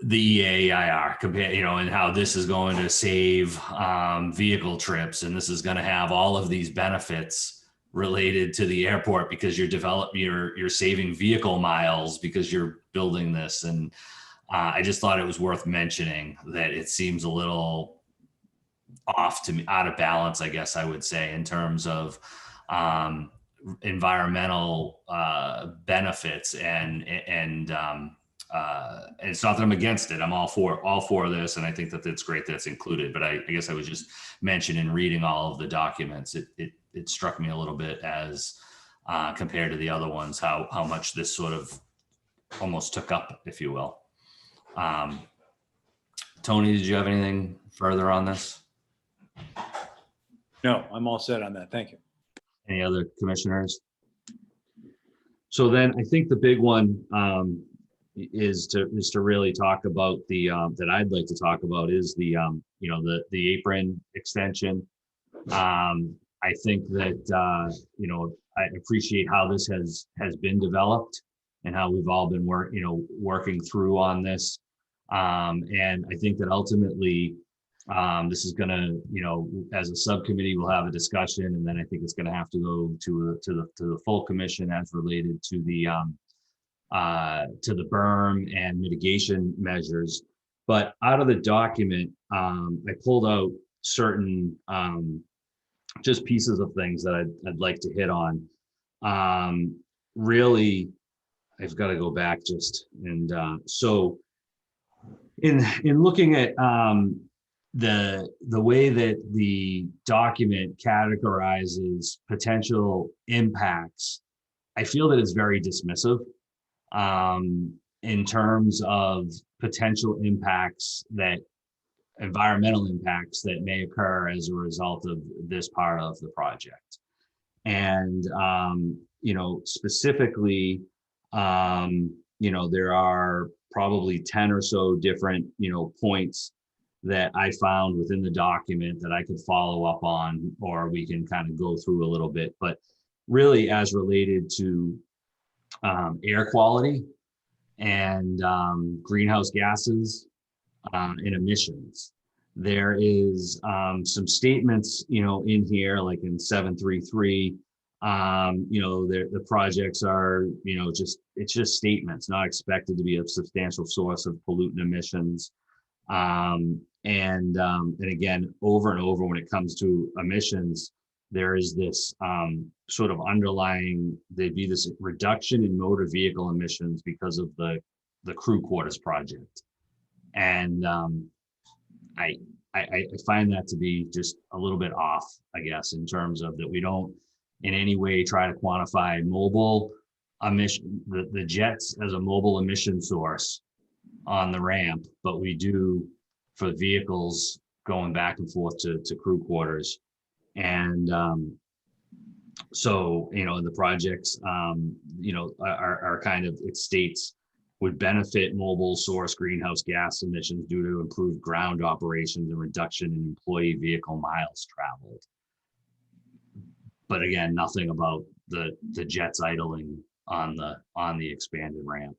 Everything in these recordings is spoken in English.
the EAIR, and how this is going to save vehicle trips, and this is going to have all of these benefits related to the airport because you're saving vehicle miles because you're building this. And I just thought it was worth mentioning that it seems a little off to me, out of balance, I guess I would say, in terms of environmental benefits and it's not that I'm against it. I'm all for this, and I think that it's great that it's included. But I guess I was just mentioning, reading all of the documents, it struck me a little bit as compared to the other ones, how much this sort of almost took up, if you will. Tony, did you have anything further on this? No, I'm all set on that. Thank you. Any other commissioners? So then I think the big one is to really talk about the that I'd like to talk about is the the apron extension. I think that I appreciate how this has been developed and how we've all been working through on this. And I think that ultimately this is going to, as a subcommittee, we'll have a discussion, and then I think it's going to have to go to the full commission as related to the berm and mitigation measures. But out of the document, I pulled out certain just pieces of things that I'd like to hit on. Really, I've got to go back just and so in looking at the way that the document categorizes potential impacts, I feel that it's very dismissive in terms of potential impacts, that environmental impacts that may occur as a result of this part of the project. And specifically, there are probably 10 or so different points that I found within the document that I could follow up on, or we can kind of go through a little bit. But really, as related to air quality and greenhouse gases and emissions, there is some statements in here, like in 733. The projects are it's just statements, not expected to be a substantial source of pollutant emissions. And again, over and over, when it comes to emissions, there is this sort of underlying, there'd be this reduction in motor vehicle emissions because of the crew quarters project. And I find that to be just a little bit off, I guess, in terms of that we don't in any way try to quantify mobile emission, the jets as a mobile emission source on the ramp, but we do for vehicles going back and forth to crew quarters. And so, the projects, are kind of, it states, would benefit mobile source greenhouse gas emissions due to improved ground operations and reduction in employee vehicle miles traveled. But again, nothing about the jets idling on the expanded ramp.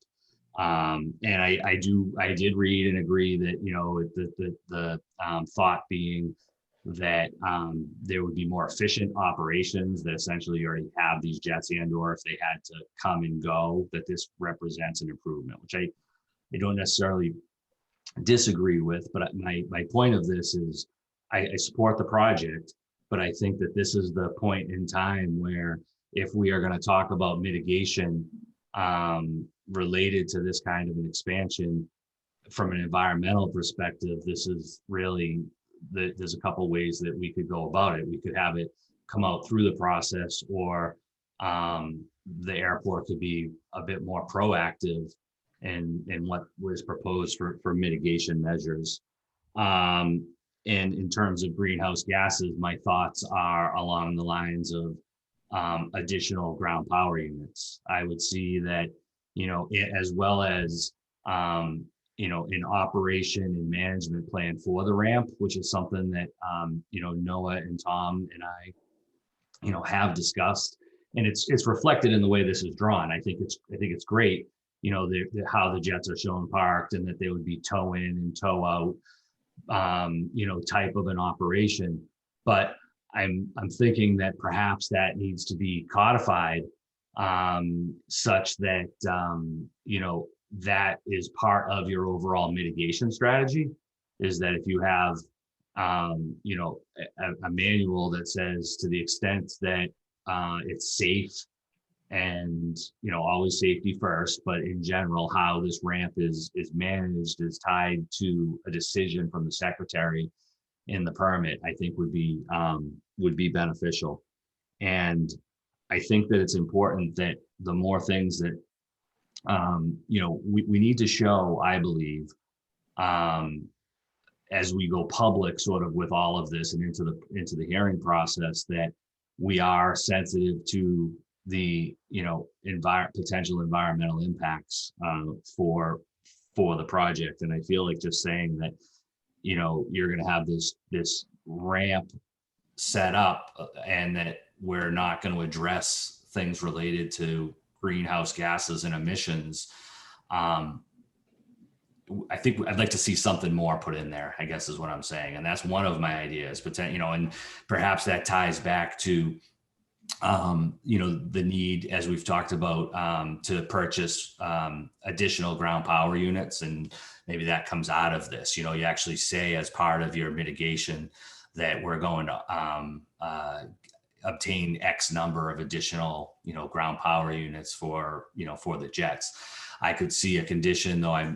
And I did read and agree that the thought being that there would be more efficient operations, that essentially you already have these jets, and or if they had to come and go, that this represents an improvement, which I don't necessarily disagree with. But my point of this is I support the project, but I think that this is the point in time where, if we are going to talk about mitigation related to this kind of an expansion from an environmental perspective, this is really, there's a couple ways that we could go about it. We could have it come out through the process, or the airport could be a bit more proactive in what was proposed for mitigation measures. And in terms of greenhouse gases, my thoughts are along the lines of additional ground power units. I would see that, as well as an operation and management plan for the ramp, which is something that Noah and Tom and I have discussed, and it's reflected in the way this is drawn. I think it's great. how the jets are shown parked, and that they would be tow in and tow out, type of an operation. But I'm thinking that perhaps that needs to be codified, such that, that is part of your overall mitigation strategy, is that if you have, a manual that says, to the extent that it's safe, and always safety first, but in general how this ramp is managed is tied to a decision from the secretary in the permit, I think would be beneficial. And I think that it's important that the more things that we need to show, I believe, as we go public sort of with all of this and into the hearing process, that we are sensitive to the potential environmental impacts for the project. And I feel like just saying that you're going to have this ramp set up, and that we're not going to address things related to greenhouse gases and emissions. I think I'd like to see something more put in there, I guess is what I'm saying. And that's one of my ideas, but and perhaps that ties back to the need, as we've talked about, to purchase additional ground power units. And maybe that comes out of this. You actually say, as part of your mitigation, that we're going to obtain X number of additional, ground power units for the jets. I could see a condition, though I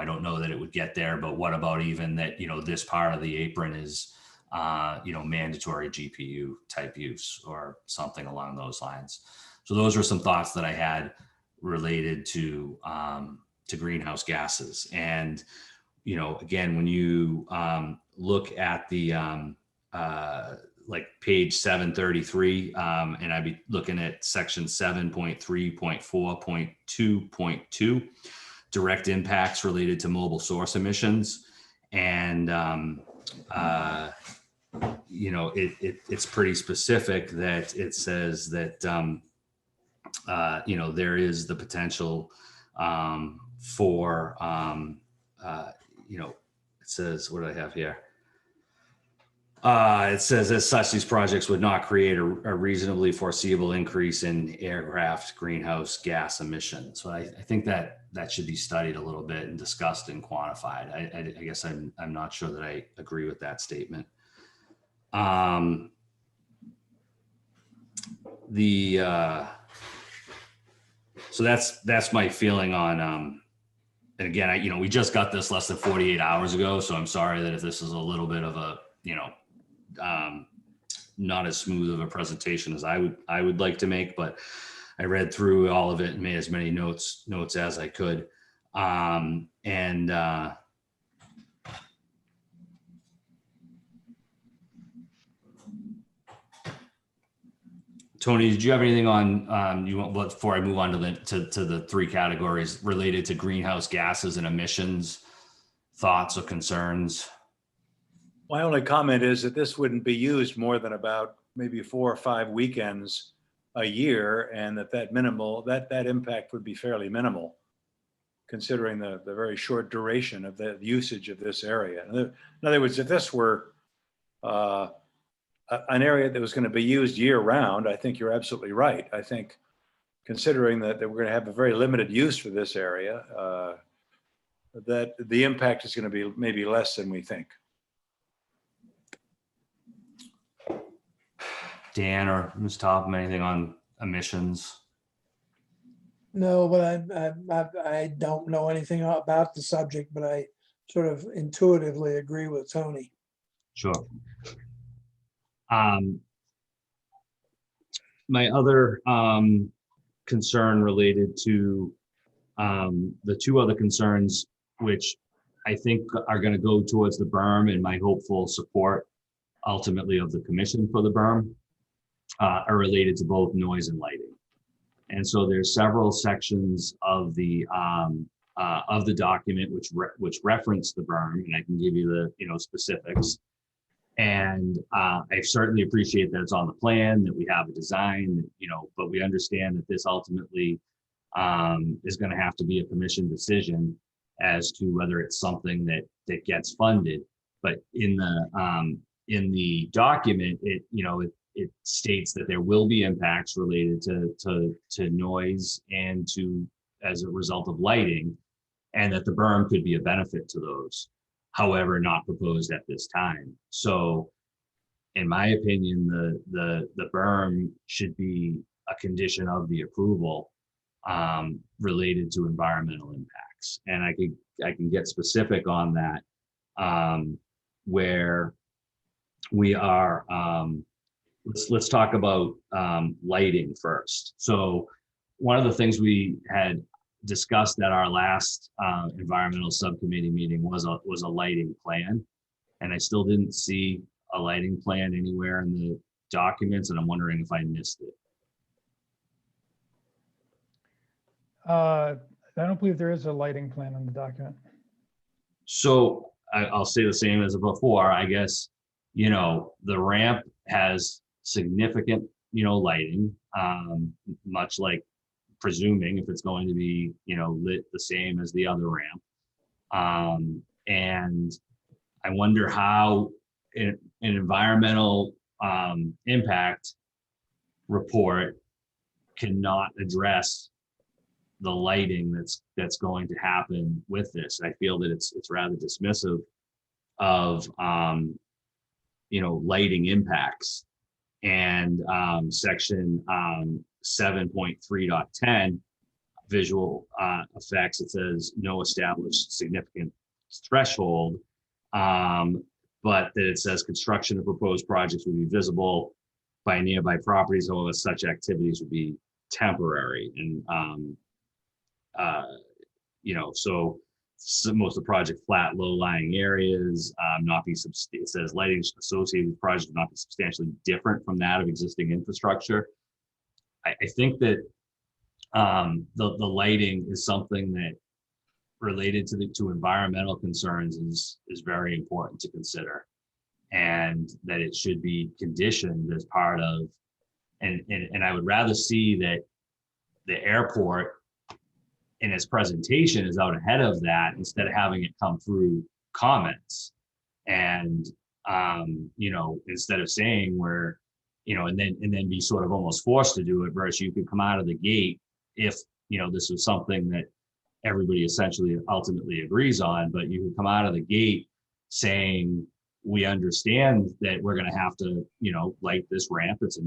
don't know that it would get there, but what about even that, this part of the apron is mandatory GPU type use or something along those lines. So those are some thoughts that I had related to greenhouse gases. And, again, when you look at the like page 733, and I'd be looking at section 7.3.4.2.2, direct impacts related to mobile source emissions. And it's pretty specific that it says that, there is the potential for, it says, what do I have here? It says, as such, these projects would not create a reasonably foreseeable increase in aircraft greenhouse gas emissions. So I think that should be studied a little bit and discussed and quantified. I guess I'm not sure that I agree with that statement. So that's my feeling on, and again, we just got this less than 48 hours ago. So I'm sorry that if this is a little bit of a, not as smooth of a presentation as I would like to make, but I read through all of it and made as many notes as I could. Tony, did you have anything on before I move on to the three categories related to greenhouse gases and emissions, thoughts or concerns? My only comment is that this wouldn't be used more than about maybe 4 or 5 weekends a year, and that impact would be fairly minimal, considering the very short duration of the usage of this area. In other words, if this were an area that was going to be used year round, I think you're absolutely right. I think, considering that we're going to have a very limited use for this area, that the impact is going to be maybe less than we think. Dan or Ms. Topham, anything on emissions? No, but I don't know anything about the subject, but I sort of intuitively agree with Tony. Sure. My other concern related to the two other concerns, which I think are going to go towards the berm and my hopeful support ultimately of the commission for the berm, are related to both noise and lighting. And so there's several sections of the document which reference the berm, and I can give you the specifics. And I certainly appreciate that it's on the plan, that we have a design, but we understand that this ultimately is going to have to be a commission decision as to whether it's something that gets funded. But in the document, it states that there will be impacts related to noise and to as a result of lighting, and that the berm could be a benefit to those. However, not proposed at this time. So, in my opinion, the berm should be a condition of the approval related to environmental impacts. And I can get specific on that, where we are. Let's talk about lighting first. So one of the things we had discussed at our last environmental subcommittee meeting was a lighting plan, and I still didn't see a lighting plan anywhere in the documents, and I'm wondering if I missed it. I don't believe there is a lighting plan on the document. So I'll say the same as before. I guess, the ramp has significant, lighting, much like presuming if it's going to be, lit the same as the other ramp. And I wonder how an environmental impact report cannot address the lighting that's going to happen with this. I feel that it's rather dismissive of lighting impacts. And section 7.3.10 visual effects, it says no established significant threshold, but that it says construction of proposed projects would be visible by nearby properties, although such activities would be temporary. And so most of the project flat, low-lying areas, it says lighting associated with projects would not be substantially different from that of existing infrastructure. I think that the lighting is something that related to environmental concerns is very important to consider, and that it should be conditioned as part of, and I would rather see that the airport in its presentation is out ahead of that instead of having it come through comments. And instead of saying where, and then be sort of almost forced to do it, versus you could come out of the gate if this was something that everybody essentially ultimately agrees on, but you could come out of the gate saying, we understand that we're going to have to light this ramp. It's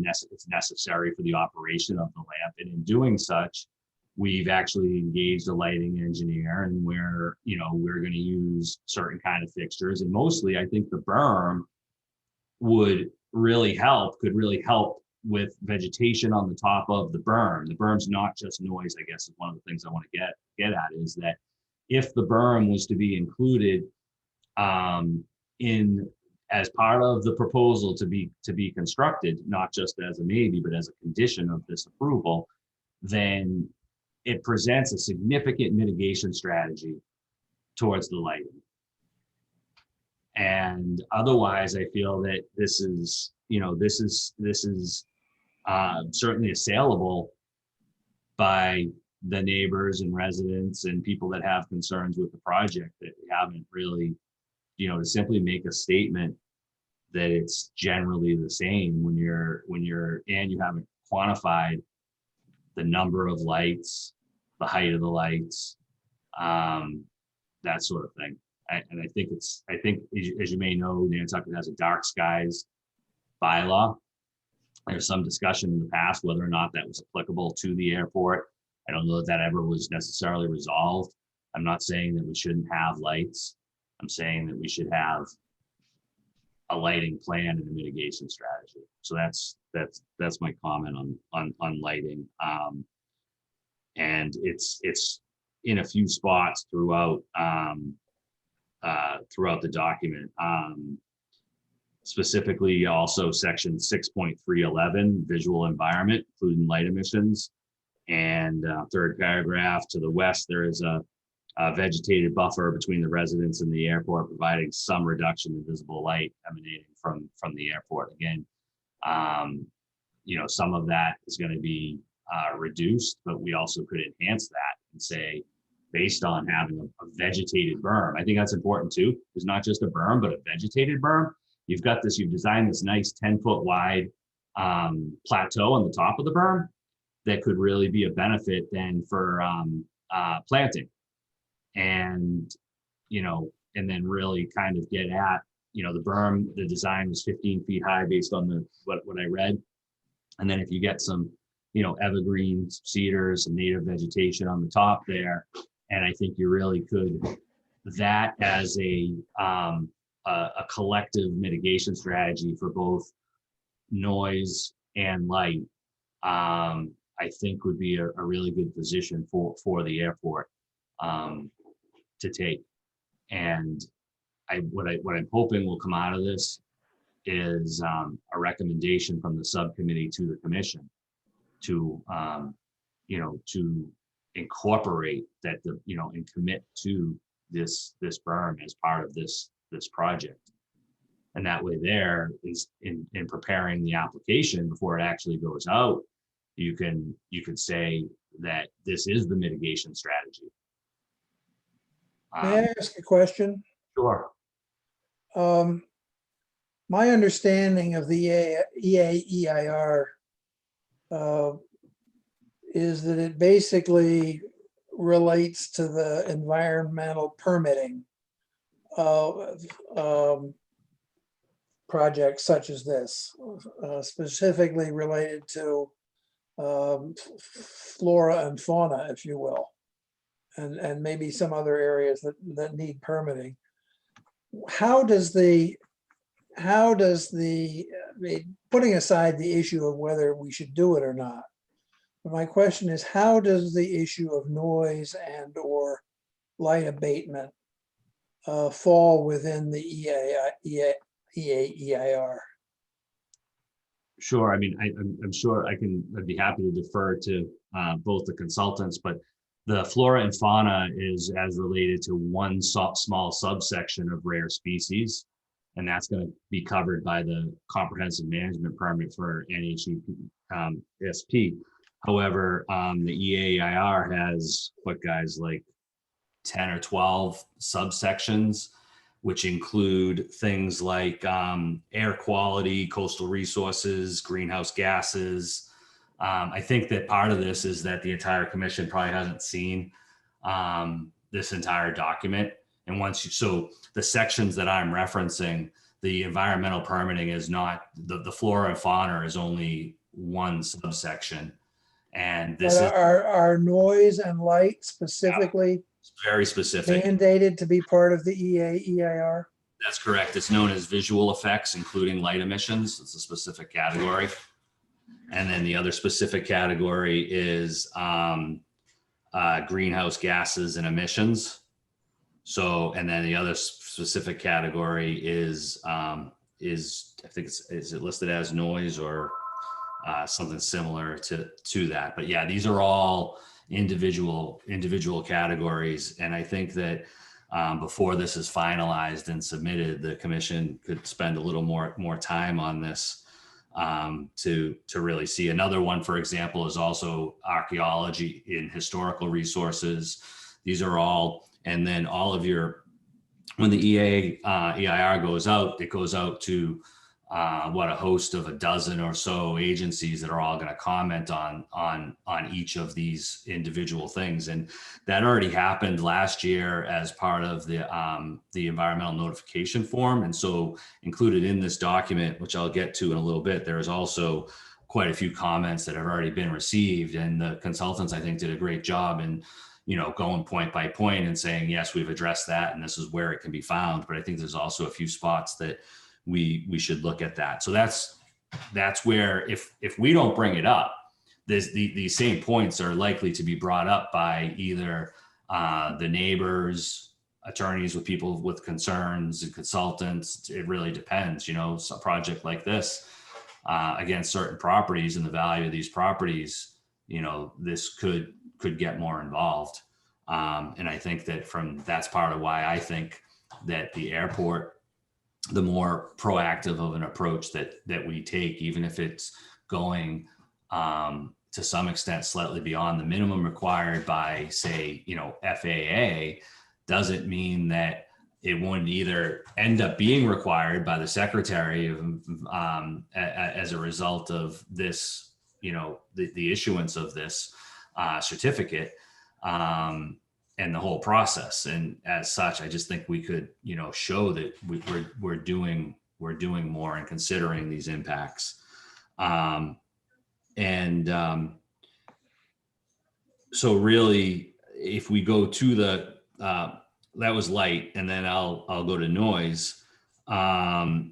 necessary for the operation of the ramp, and in doing such, we've actually engaged a lighting engineer, and we're going to use certain kind of fixtures. And mostly, I think the berm could really help with vegetation on the top of the berm. The berm's not just noise, I guess, is one of the things I want to get at, is that if the berm was to be included in as part of the proposal to be constructed, not just as a maybe, but as a condition of this approval, then it presents a significant mitigation strategy towards the lighting. And otherwise, I feel that this is certainly assailable by the neighbors and residents and people that have concerns with the project that haven't really, to simply make a statement that it's generally the same when you haven't quantified the number of lights, the height of the lights, that sort of thing. I think as you may know, Nantucket has a dark skies bylaw. There's some discussion in the past whether or not that was applicable to the airport. I don't know that ever was necessarily resolved. I'm not saying that we shouldn't have lights. I'm saying that we should have a lighting plan and a mitigation strategy. So that's my comment on lighting. And it's in a few spots throughout the document. Specifically, also section 6.311, visual environment, including light emissions. And third paragraph, to the west, there is a vegetated buffer between the residents and the airport, providing some reduction in visible light emanating from the airport. Again, some of that is going to be reduced, but we also could enhance that and say, based on having a vegetated berm. I think that's important too. It's not just a berm, but a vegetated berm. You've designed this nice 10-foot wide plateau on the top of the berm that could really be a benefit then for planting. And, and then really kind of get at, the berm, the design was 15 feet high based on what I read. And then if you get some, evergreens, cedars, some native vegetation on the top there, and I think you really could, that as a collective mitigation strategy for both noise and light, I think would be a really good position for the airport to take. And what I'm hoping will come out of this is a recommendation from the subcommittee to the commission to to incorporate that and commit to this berm as part of this project. And that way there is in preparing the application before it actually goes out, you can say that this is the mitigation strategy. May I ask a question? Sure. My understanding of the EAEIR is that it basically relates to the environmental permitting of projects such as this, specifically related to flora and fauna, if you will, and maybe some other areas that need permitting. How does the putting aside the issue of whether we should do it or not, but my question is, how does the issue of noise and or light abatement fall within the EAEIR? Sure. I mean, I'm sure I'd be happy to defer to both the consultants, but the flora and fauna is as related to one small subsection of rare species, and that's going to be covered by the comprehensive management permit for NHESP. However, the EAIR has like 10 or 12 subsections, which include things like air quality, coastal resources, greenhouse gases. I think that part of this is that the entire commission probably hasn't seen this entire document. And so the sections that I'm referencing, the environmental permitting is not, the flora and fauna is only one subsection. And this is our noise and light specifically very specific. Mandated to be part of the EAEIR? That's correct. It's known as visual effects, including light emissions. It's a specific category. And then the other specific category is greenhouse gases and emissions. So, and then the other specific category is I think is it listed as noise or something similar to that. But yeah, these are all individual categories. And I think that before this is finalized and submitted, the commission could spend a little more time on this to really see. Another one, for example, is also archaeology in historical resources. These are all, and then all of when the EIR goes out, it goes out to a host of a dozen or so agencies that are all going to comment on each of these individual things. And that already happened last year as part of the environmental notification form. And so included in this document, which I'll get to in a little bit, there is also quite a few comments that have already been received. And the consultants, I think, did a great job in, going point by point and saying, yes, we've addressed that and this is where it can be found. But I think there's also a few spots that we should look at that. So that's where if we don't bring it up, these same points are likely to be brought up by either the neighbors, attorneys with people with concerns, and consultants. It really depends. A project like this against certain properties and the value of these properties, this could get more involved. And I think that that's part of why I think that the airport, the more proactive of an approach that we take, even if it's going to to some extent slightly beyond the minimum required by, say, FAA, doesn't mean that it wouldn't either end up being required by the secretary as a result of this, the issuance of this certificate and the whole process. And as such, I just think we could, show that we're doing more and considering these impacts. So really, if we go to the, that was light, and then I'll go to noise. I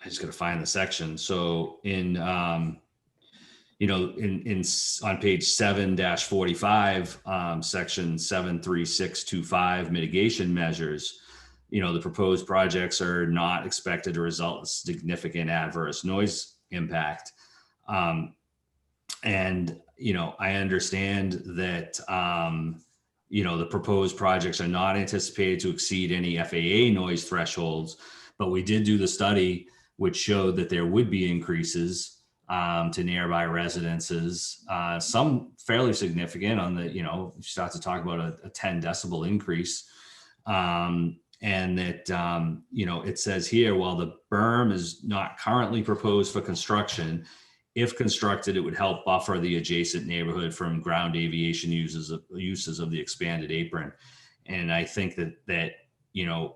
just got to find the section. So on page 7-45, section 73625 mitigation measures, the proposed projects are not expected to result in significant adverse noise impact. And, I understand that, the proposed projects are not anticipated to exceed any FAA noise thresholds, but we did do the study which showed that there would be increases to nearby residences, some fairly significant on the, you start to talk about a 10 decibel increase. And that, it says here, while the berm is not currently proposed for construction, if constructed, it would help buffer the adjacent neighborhood from ground aviation uses of the expanded apron. And I think that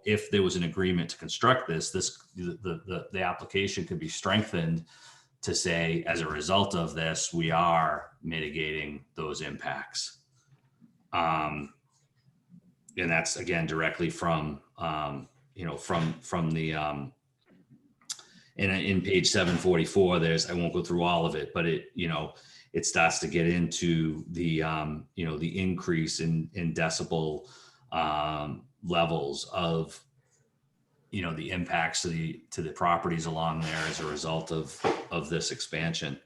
if there was an agreement to construct the application could be strengthened to say, as a result of this, we are mitigating those impacts. And that's, again, directly from the in page 744, I won't go through all of it, but it starts to get into the, the increase in decibel levels of, the impacts to the properties along there as a result of this expansion.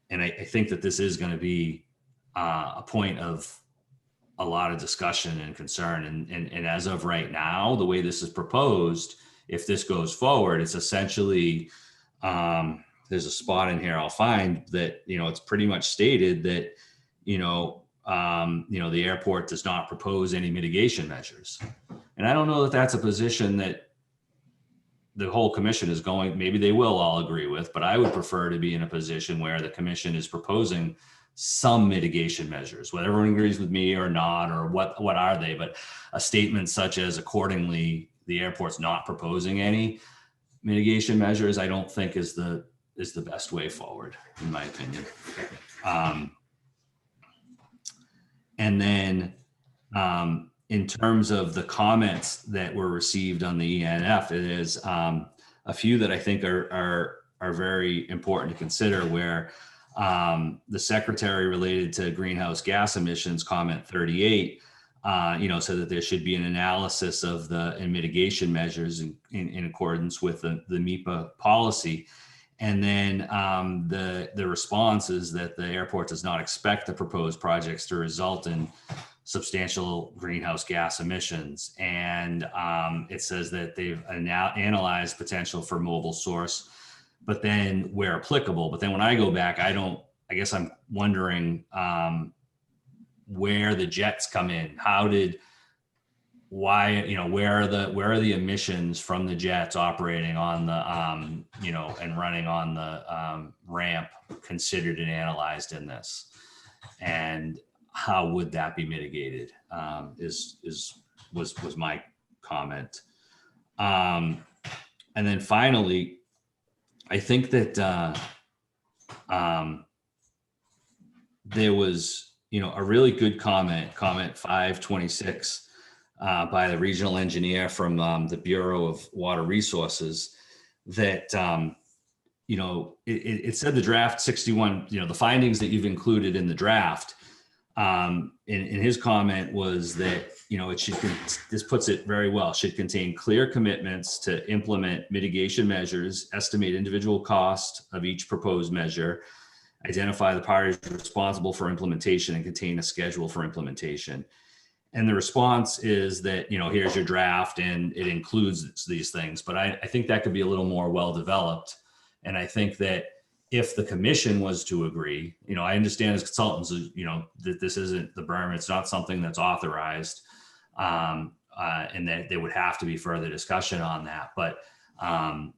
And I think that this is going to be a point of a lot of discussion and concern. And as of right now, the way this is proposed, if this goes forward, it's essentially, there's a spot in here I'll find that, it's pretty much stated that, the airport does not propose any mitigation measures. And I don't know that that's a position that the whole commission is going, maybe they will all agree with, but I would prefer to be in a position where the commission is proposing some mitigation measures, whether everyone agrees with me or not, or what are they, but a statement such as accordingly, the airport's not proposing any mitigation measures, I don't think is the best way forward, in my opinion. And then in terms of the comments that were received on the ENF, it is a few that I think are very important to consider, where the secretary related to greenhouse gas emissions, comment 38, so that there should be an analysis of and mitigation measures in accordance with the MEPA policy. And then the response is that the airport does not expect the proposed projects to result in substantial greenhouse gas emissions. And it says that they've analyzed potential for mobile source, but then where applicable. But then when I go back, I guess I'm wondering where the jets come in. Where are the emissions from the jets operating on the, and running on the ramp considered and analyzed in this? And how would that be mitigated was my comment. And then finally, I think that there was, a really good comment 526 by the regional engineer from the Bureau of Water Resources that, it said the draft 61, the findings that you've included in the draft, in his comment was that, it should, this puts it very well, should contain clear commitments to implement mitigation measures, estimate individual cost of each proposed measure, identify the parties responsible for implementation, and contain a schedule for implementation. And the response is that, here's your draft and it includes these things, but I think that could be a little more well-developed. And I think that if the commission was to agree, I understand as consultants, that this isn't the berm, it's not something that's authorized. And that there would have to be further discussion on that. But, and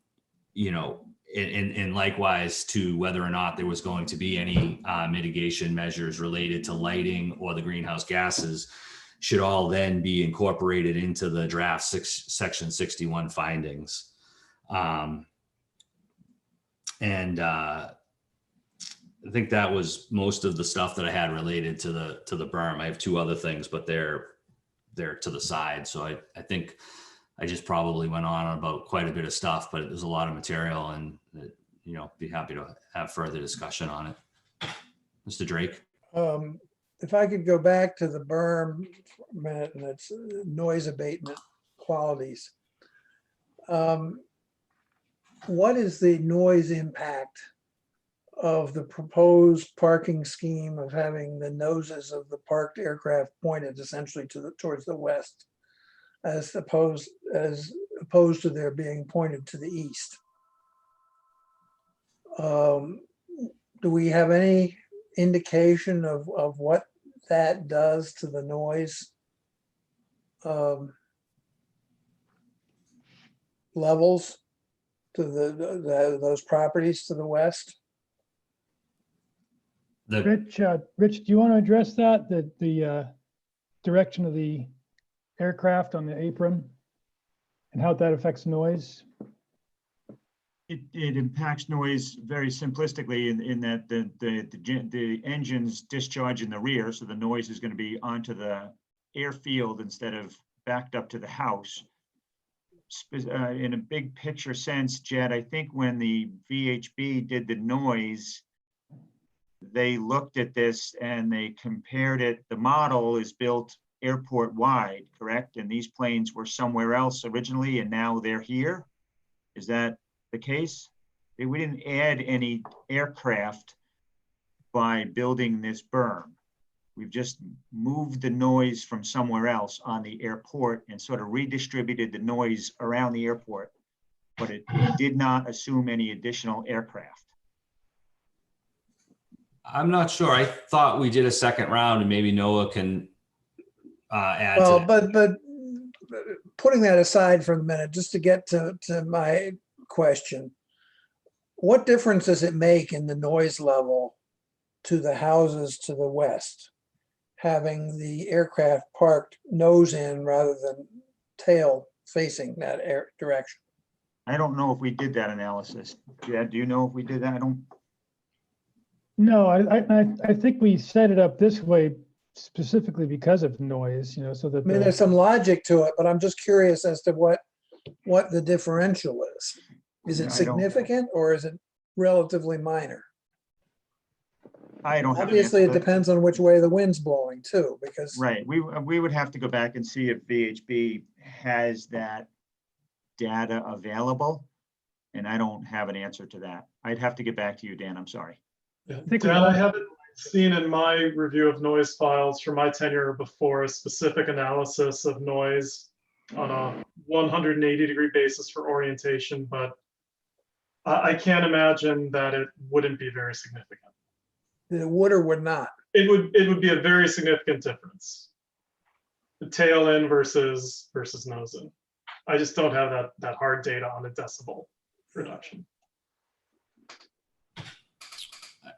likewise to whether or not there was going to be any mitigation measures related to lighting or the greenhouse gases should all then be incorporated into the draft section 61 findings. I think that was most of the stuff that I had related to the berm. I have two other things, but they're to the side. So I think I just probably went on about quite a bit of stuff, but there's a lot of material, and be happy to have further discussion on it. Mr. Drake. If I could go back to the berm for a minute, and its noise abatement qualities. What is the noise impact of the proposed parking scheme of having the noses of the parked aircraft pointed essentially towards the west, as opposed to their being pointed to the east? Do we have any indication of what that does to the noise levels to those properties to the west? Rich, do you want to address that? The direction of the aircraft on the apron and how that affects noise? It impacts noise very simplistically in that the engines discharge in the rear, so the noise is going to be onto the airfield instead of backed up to the house. In a big picture sense, Jed, I think when the VHB did the noise, they looked at this and they compared it. The model is built airport wide, correct? And these planes were somewhere else originally, and now they're here. Is that the case? We didn't add any aircraft by building this berm. We've just moved the noise from somewhere else on the airport and sort of redistributed the noise around the airport, but it did not assume any additional aircraft. I'm not sure. I thought we did a second round, and maybe Noah can add Well, to that. but putting that aside for a minute, just to get to my question, what difference does it make in the noise level to the houses to the west, having the aircraft parked nose in rather than tail facing that direction? I don't know if we did that analysis. Jed, do you know if we did that? I don't. No, I think we set it up this way specifically because of noise, so that. I mean, there's some logic to it, but I'm just curious as to what the differential is. Is it significant or is it relatively minor? I don't have. Obviously, it depends on which way the wind's blowing too, because. Right. We would have to go back and see if VHB has that data available. And I don't have an answer to that. I'd have to get back to you, Dan. I'm sorry. Yeah. Dan, I haven't seen in my review of noise files from my tenure before a specific analysis of noise on a 180-degree basis for orientation, but I can't imagine that it wouldn't be very significant. It would or would not? It would be a very significant difference. The tail in versus nose in. I just don't have that hard data on a decibel reduction.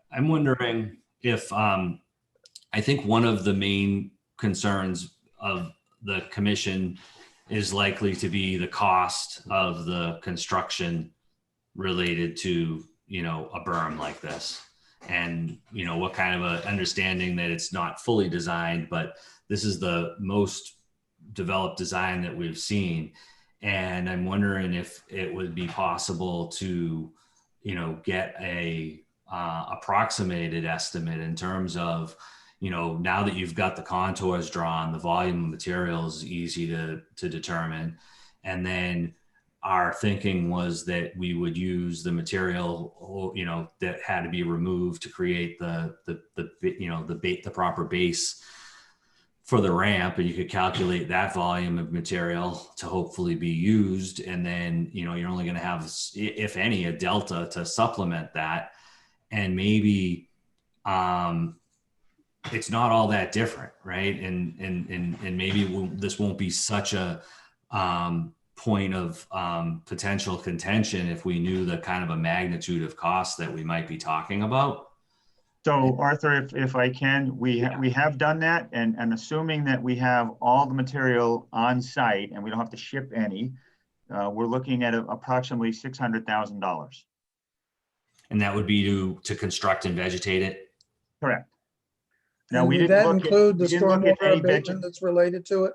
I'm wondering if I think one of the main concerns of the commission is likely to be the cost of the construction related to, a berm like this. And, what kind of a understanding that it's not fully designed, but this is the most developed design that we've seen. And I'm wondering if it would be possible to, get a approximated estimate in terms of, now that you've got the contours drawn, the volume of material is easy to determine. And then our thinking was that we would use the material, that had to be removed to create the proper base for the ramp, and you could calculate that volume of material to hopefully be used. And then, you're only going to have, if any, a delta to supplement that. and maybe it's not all that different, right? And maybe this won't be such a point of potential contention if we knew the kind of a magnitude of costs that we might be talking about. So Arthur, if I can, we have done that, and assuming that we have all the material on site and we don't have to ship any, we're looking at approximately $600,000. And that would be to construct and vegetate it. Correct. Now, And we would didn't that look at, include the we didn't look at stormwater any abatement that's related to it?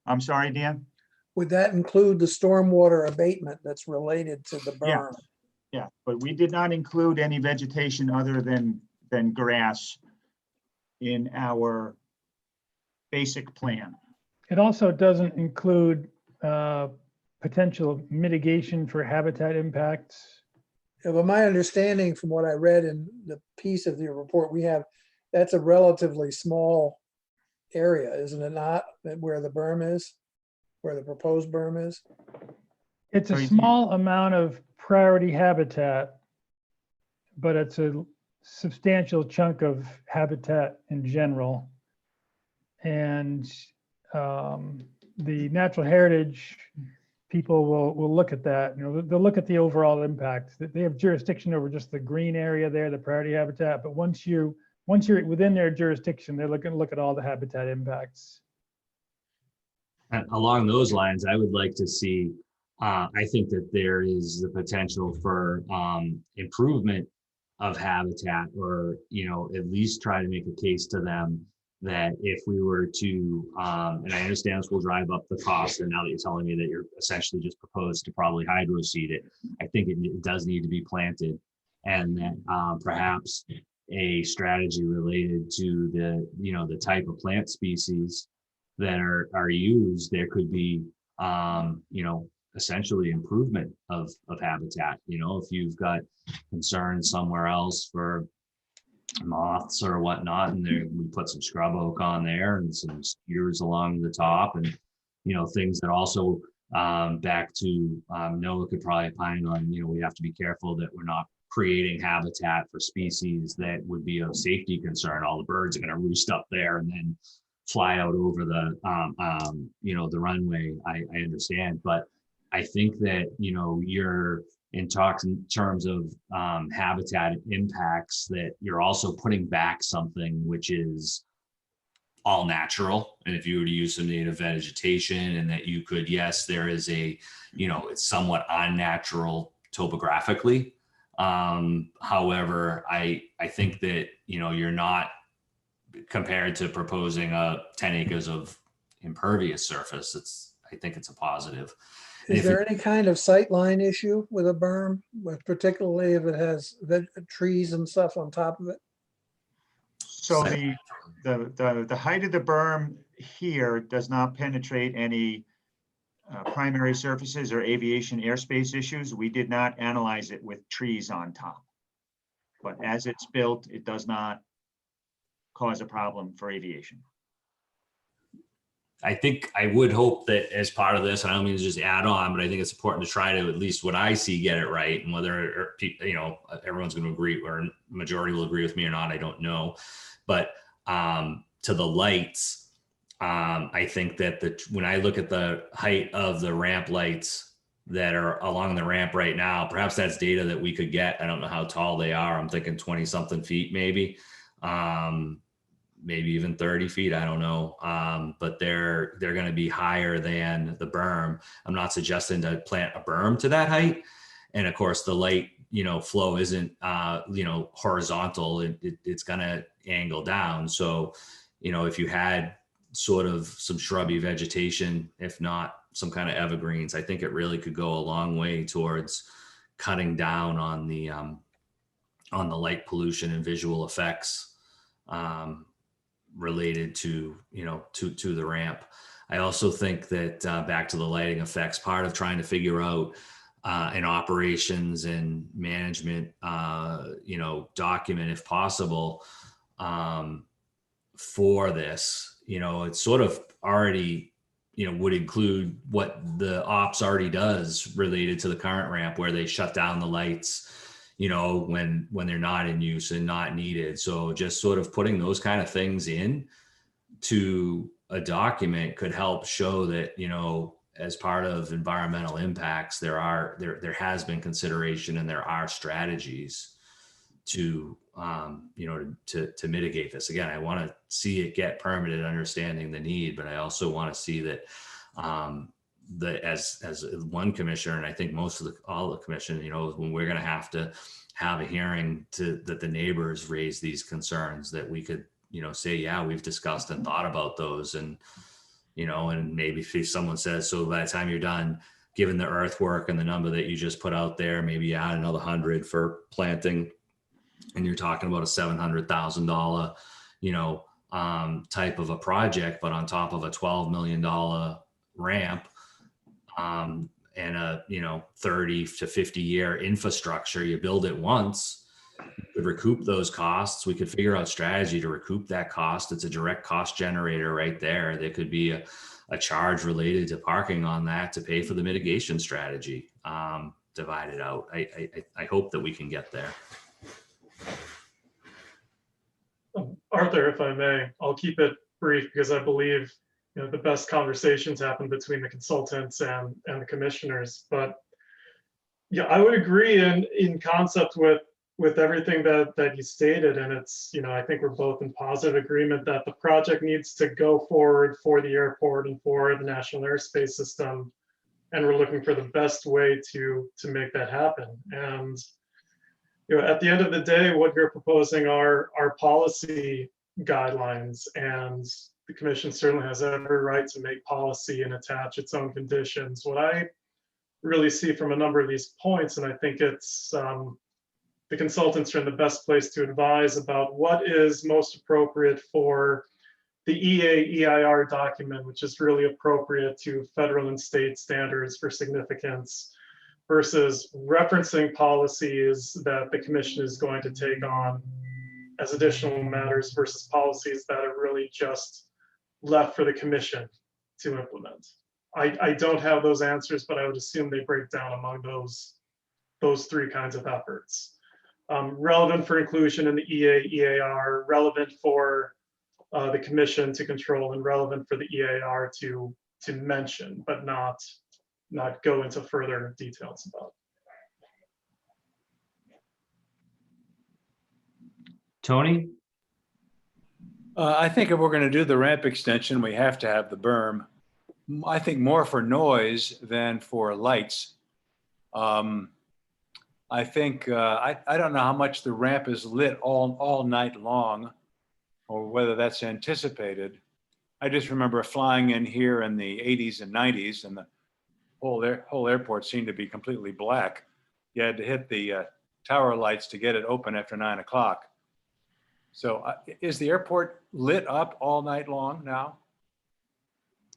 I'm sorry, Dan? Would that include the stormwater abatement that's related to the Yeah. berm? Yeah, but we did not include any vegetation other than grass in our basic plan. It also doesn't include potential mitigation for habitat impacts. Yeah, but my understanding from what I read in the piece of your report we have, that's a relatively small area, isn't it not? Where the berm is, where the proposed berm is? It's a So you- small amount of priority habitat, but it's a substantial chunk of habitat in general. And the natural heritage people will look at that. You know, they'll look at the overall impact. They have jurisdiction over just the green area there, the priority habitat. But once you're within their jurisdiction, they're looking to look at all the habitat impacts. And along those lines, I would like to see, I think that there is the potential for improvement of habitat, or, at least try to make a case to them that if we were to, and I understand this will drive up the cost, and now that you're telling me that you're essentially just proposed to probably hydro seed it, I think it does need to be planted, and that perhaps a strategy related to the type of plant species that are used, there could be, essentially improvement of habitat. If you've got concerns somewhere else for moths or whatnot, and we put some scrub oak on there and some cedars along the top, and things that also back to Noah could probably opine on. We have to be careful that we're not creating habitat for species that would be a safety concern. All the birds are going to roost up there and then fly out over the the runway. I understand, but I think that you're in terms of habitat impacts, that you're also putting back something which is all natural. And if you were to use some native vegetation, and that you could, yes, there is it's somewhat unnatural topographically. However, I think that you're not, compared to proposing 10 acres of impervious surface, I think it's a positive. Is there any kind of sightline issue with a berm, particularly if it has trees and stuff on top of it? So the height of the berm here does not penetrate any primary surfaces or aviation airspace issues. We did not analyze it with trees on top. But as it's built, it does not cause a problem for aviation. I think I would hope that as part of this, and I don't mean to just add on, but I think it's important to try to, at least what I see, get it right. And whether everyone's going to agree, or majority will agree with me or not, I don't know. But to the lights, I think that when I look at the height of the ramp lights that are along the ramp right now, perhaps that's data that we could get. I don't know how tall they are. I'm thinking 20 something feet, maybe. Maybe even 30 feet, I don't know. But they're going to be higher than the berm. I'm not suggesting to plant a berm to that height. And of course, the light, flow isn't, horizontal. It's going to angle down. So, if you had sort of some shrubby vegetation, if not some kind of evergreens, I think it really could go a long way towards cutting down on the light pollution and visual effects related to the ramp. I also think that back to the lighting effects, part of trying to figure out an operations and management document, if possible, for this, it's sort of already would include what the ops already does related to the current ramp, where they shut down the lights when they're not in use and not needed. So just sort of putting those kind of things in to a document could help show that, as part of environmental impacts, there has been consideration and there are strategies to to mitigate this. Again, I want to see it get permitted, understanding the need, but I also want to see that as one commissioner, and I think all the commission, when we're going to have a hearing that the neighbors raise these concerns, that we could say, yeah, we've discussed and thought about those, and and maybe if someone says, so by the time you're done, given the earthwork and the number that you just put out there, maybe add another 100 for planting, and you're talking about a $700,000 type of a project, but on top of a $12 million ramp, and a 30 to 50 year infrastructure, you build it once, you could recoup those costs. We could figure out strategy to recoup that cost. It's a direct cost generator right there. There could be a charge related to parking on that to pay for the mitigation strategy, divided out. I hope that we can get there. Arthur, if I may, I'll keep it brief because I believe the best conversations happen between the consultants and the commissioners. But yeah, I would agree in concept with everything that you stated, and it's I think we're both in positive agreement that the project needs to go forward for the airport and for the National Airspace System, and we're looking for the best way to make that happen. And at the end of the day, what you're proposing are policy guidelines, and the commission certainly has every right to make policy and attach its own conditions. What I really see from a number of these points, and I think it's the consultants are in the best place to advise about what is most appropriate for the EA-EIR document, which is really appropriate to federal and state standards for significance, versus referencing policies that the commission is going to take on as additional matters versus policies that are really just left for the commission to implement. I don't have those answers, but I would assume they break down among those three kinds of efforts. Relevant for inclusion in the EA-EAR, relevant for the commission to control, and relevant for the EAR to mention, but not go into further details about. Tony? I think if we're going to do the ramp extension, we have to have the berm. I think more for noise than for lights. I think, I don't know how much the ramp is lit all night long, or whether that's anticipated. I just remember flying in here in the 80s and 90s, and the whole airport seemed to be completely black. You had to hit the tower lights to get it open after 9 o'clock. So is the airport lit up all night long now?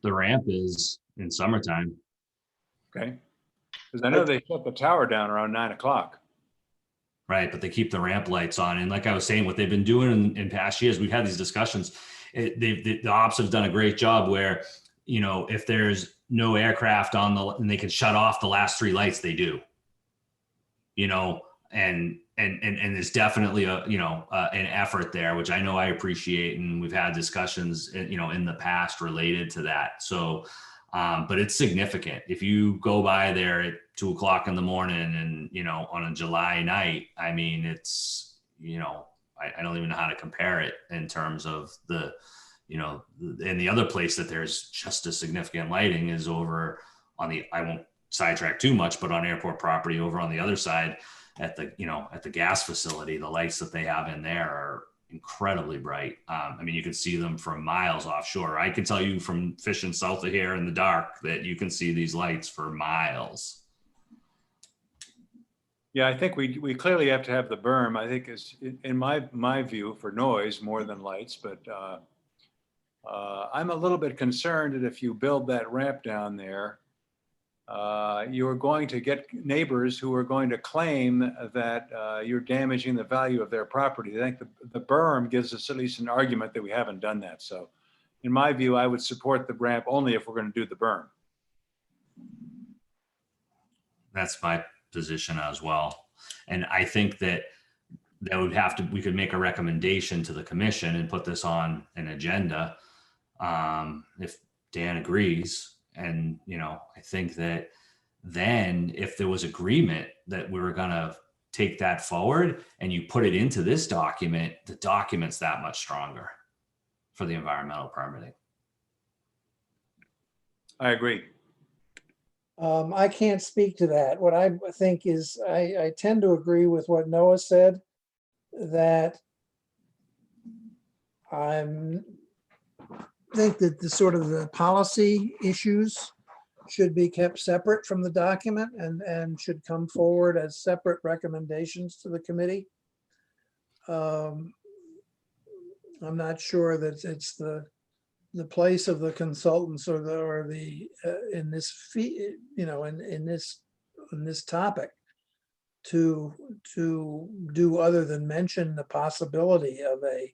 The ramp is in summertime. Okay. Because I know they shut the tower down around 9 o'clock. Right, but they keep the ramp lights on. And like I was saying, what they've been doing in past years, we've had these discussions. The ops have done a great job where, if there's no aircraft and they can shut off the last 3 lights, they do. And there's definitely an effort there, which I know I appreciate, and we've had discussions in the past related to that. So but it's significant. If you go by there at 2 o'clock in the morning and on a July night, I mean, it's I don't even know how to compare it in terms of the and the other place that there's just as significant lighting is over on the, I won't sidetrack too much, but on airport property over on the other side at the gas facility. The lights that they have in there are incredibly bright. I mean, you can see them from miles offshore. I can tell you from fishing south of here in the dark that you can see these lights for miles. Yeah, I think we clearly have to have the berm. I think is in my view for noise more than lights, but I'm a little bit concerned that if you build that ramp down there, you're going to get neighbors who are going to claim that you're damaging the value of their property. I think the berm gives us at least an argument that we haven't done that. So in my view, I would support the ramp only if we're going to do the berm. That's my position as well. And I think that we could make a recommendation to the commission and put this on an agenda. If Dan agrees. And, I think that then if there was agreement that we were gonna take that forward and you put it into this document, the document's that much stronger for the environmental permitting. I agree. I can't speak to that. What I think is, I tend to agree with what Noah said, that think that the sort of the policy issues should be kept separate from the document and should come forward as separate recommendations to the committee. I'm not sure that it's the place of the consultants or the in this in this topic to do other than mention the possibility of a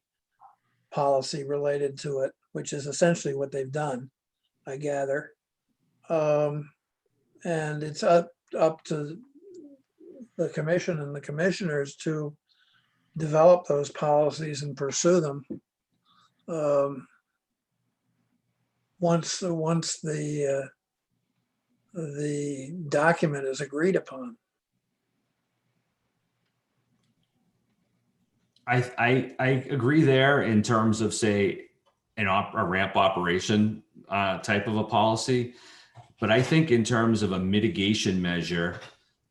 policy related to it, which is essentially what they've done, I gather. And it's up to the commission and the commissioners to develop those policies and pursue them. Once the document is agreed upon. I agree there in terms of, say, a ramp operation type of a policy. But I think in terms of a mitigation measure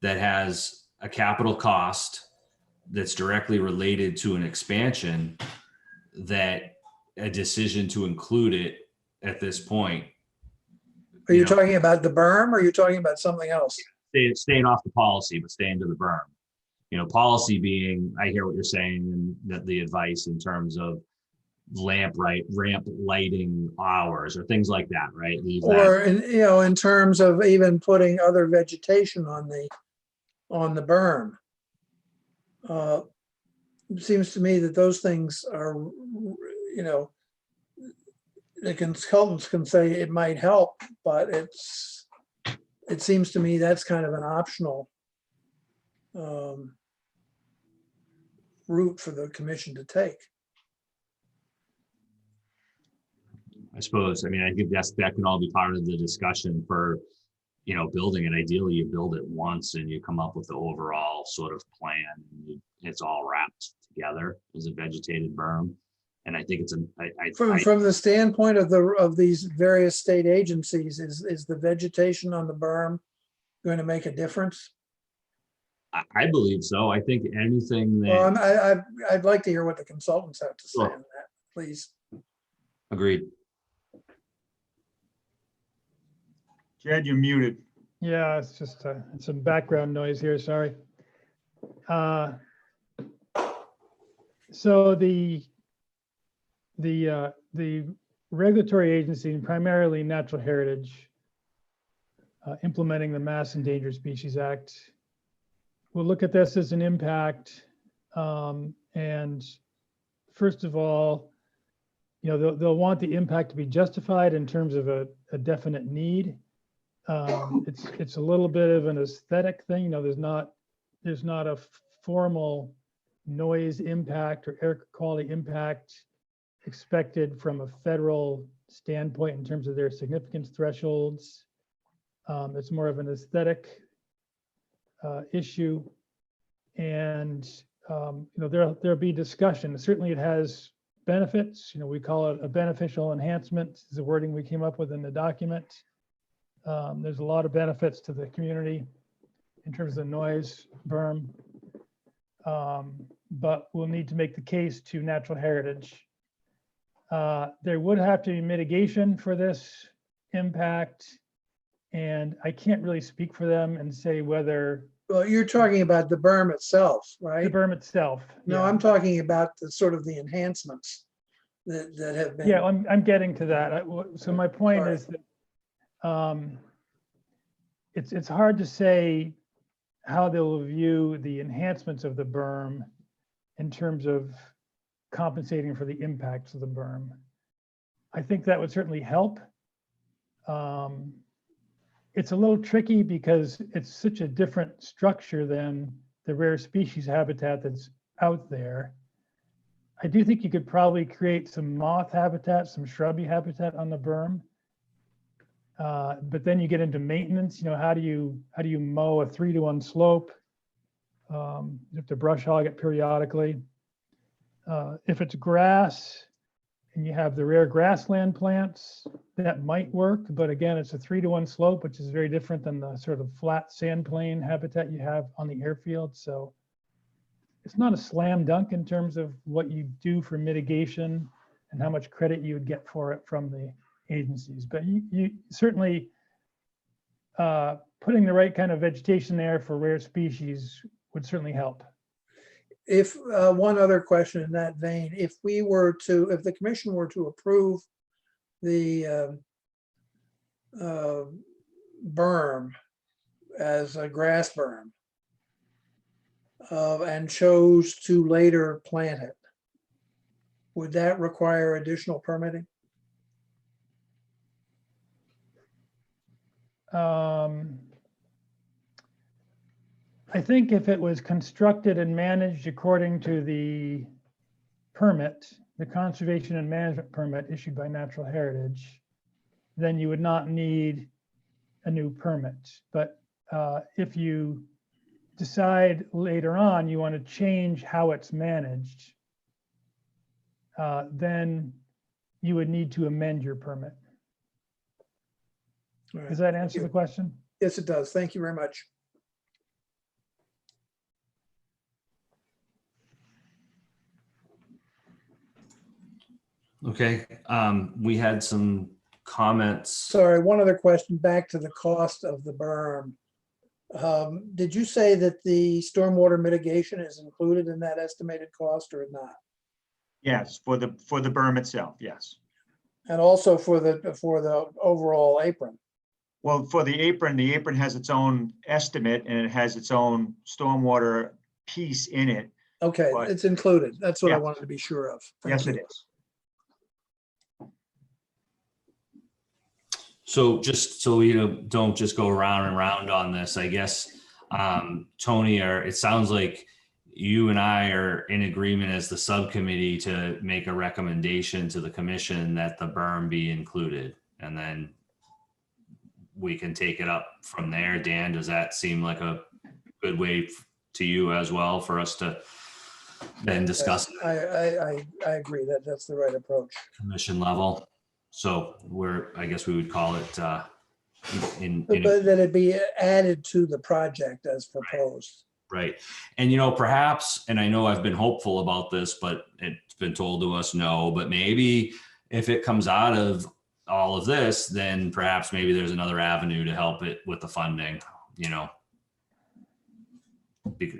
that has a capital cost that's directly related to an expansion, that a decision to include it at this point. Are you talking about the berm, or are you talking about something else? Staying off the policy, but staying to the berm. Policy being, I hear what you're saying, and that the advice in terms of ramp lighting hours or things like that, right? Or in terms of even putting other vegetation on the berm. It seems to me that those things are, the consultants can say it might help, but it seems to me that's kind of an optional route for the commission to take. I suppose, I think that can all be part of the discussion for, building it. Ideally, you build it once and you come up with the overall sort of plan. It's all wrapped together as a vegetated berm. And I think it's from the standpoint of these various state agencies, is the vegetation on the berm going to make a difference? I believe so. I think anything that. Well, I'd like to hear what the consultants have to say Sure. on that, please. Agreed. Jed, you're muted. Yeah, it's just some background noise here, sorry. So the regulatory agency, and primarily Natural Heritage, implementing the Mass Endangered Species Act, will look at this as an impact. And first of all, they'll want the impact to be justified in terms of a definite need. It's a little bit of an aesthetic thing. There's not a formal noise impact or air quality impact expected from a federal standpoint in terms of their significance thresholds. It's more of an aesthetic issue, and there'll be discussion. Certainly, it has benefits. We call it a beneficial enhancement. Is the wording we came up with in the document. There's a lot of benefits to the community in terms of noise berm, but we'll need to make the case to Natural Heritage. There would have to be mitigation for this impact, and I can't really speak for them and say whether. Well, you're talking about the berm itself, right? The berm itself. No, yeah. I'm talking about the sort of the enhancements that have been. Yeah, I'm getting to that. So my point Sorry. is that it's hard to say how they'll view the enhancements of the berm in terms of compensating for the impacts of the berm. I think that would certainly help. It's a little tricky because it's such a different structure than the rare species habitat that's out there. I do think you could probably create some moth habitat, some shrubby habitat on the berm. But then you get into maintenance, how do you mow a 3-to-1 slope? You have to brush hog it periodically. If it's grass and you have the rare grassland plants, that might work. But again, it's a 3-to-1 slope, which is very different than the sort of flat sand plain habitat you have on the airfield. So it's not a slam dunk in terms of what you do for mitigation and how much credit you would get for it from the agencies. But you certainly putting the right kind of vegetation there for rare species would certainly help. If one other question in that vein, if the commission were to approve the berm as a grass berm and chose to later plant it, would that require additional permitting? I think if it was constructed and managed according to the permit, the conservation and management permit issued by Natural Heritage, then you would not need a new permit. But if you decide later on you want to change how it's managed, then you would need to amend your permit. All right. Does that answer the question? Yes, it does. Thank you very much. Okay, we had some comments. Sorry, one other question back to the cost of the berm. Did you say that the stormwater mitigation is included in that estimated cost or not? Yes, for the berm itself, yes. And also for the overall apron? Well, for the apron has its own estimate and it has its own stormwater piece in it. Okay, But- it's included. That's what I Yeah. wanted to be sure of. Thank Yes, you. it is. So just so we don't just go around and round on this, I guess, Tony, or it sounds like you and I are in agreement as the subcommittee to make a recommendation to the commission that the berm be included, and then we can take it up from there. Dan, does that seem like a good way to you as well for us to then discuss I agree that that's the right approach. commission level? So I guess we would call it But that it be added to the project as proposed. right. And, perhaps, and I know I've been hopeful about this, but it's been told to us no, but maybe if it comes out of all of this, then perhaps maybe there's another avenue to help it with the funding,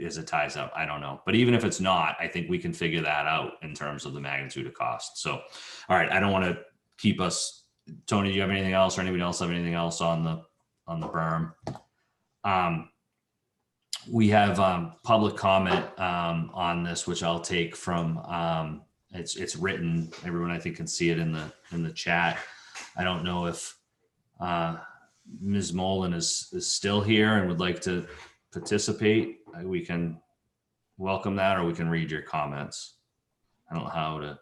as it ties up. I don't know. But even if it's not, I think we can figure that out in terms of the magnitude of cost. So, all right, I don't want to keep us. Tony, do you have anything else, or anybody else have anything else on the berm? We have public comment on this, which I'll take from it's written. Everyone I think can see it in the chat. I don't know if Ms. Mullen is still here and would like to participate. We can welcome that, or we can read your comments. I don't know how to.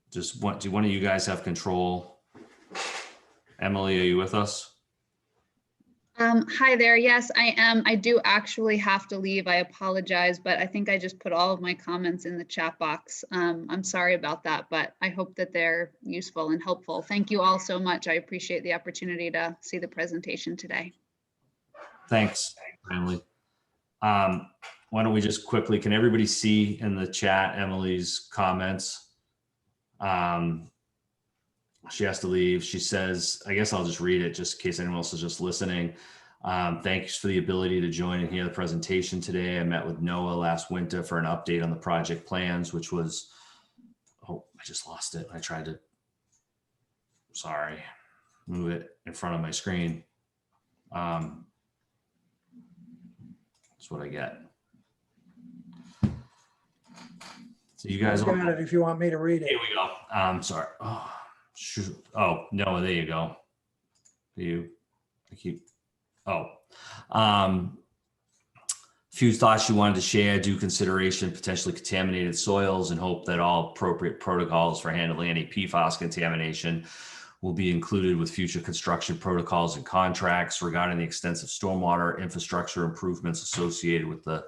Do one of you guys have control? Emily, are you with us? Hi there. Yes, I am. I do actually have to leave. I apologize, but I think I just put all of my comments in the chat box. I'm sorry about that, but I hope that they're useful and helpful. Thank you all so much. I appreciate the opportunity to see the presentation today. Thanks, Emily. Why don't we just quickly, can everybody see in the chat Emily's comments? She has to leave. She says, I guess I'll just read it just in case anyone else is just listening. Thanks for the ability to join and hear the presentation today. I met with Noah last winter for an update on the project plans, which was, oh, I just lost it. I tried to, sorry, move it in front of my screen. That's what I get. So you guys, I've got it if you want me to read it. here we go. Sorry. Oh, shoot. Oh, no, there you go. I keep, oh. few thoughts you wanted to share: due consideration potentially contaminated soils, and hope that all appropriate protocols for handling any PFAS contamination will be included with future construction protocols and contracts. Regarding the extensive stormwater infrastructure improvements associated with the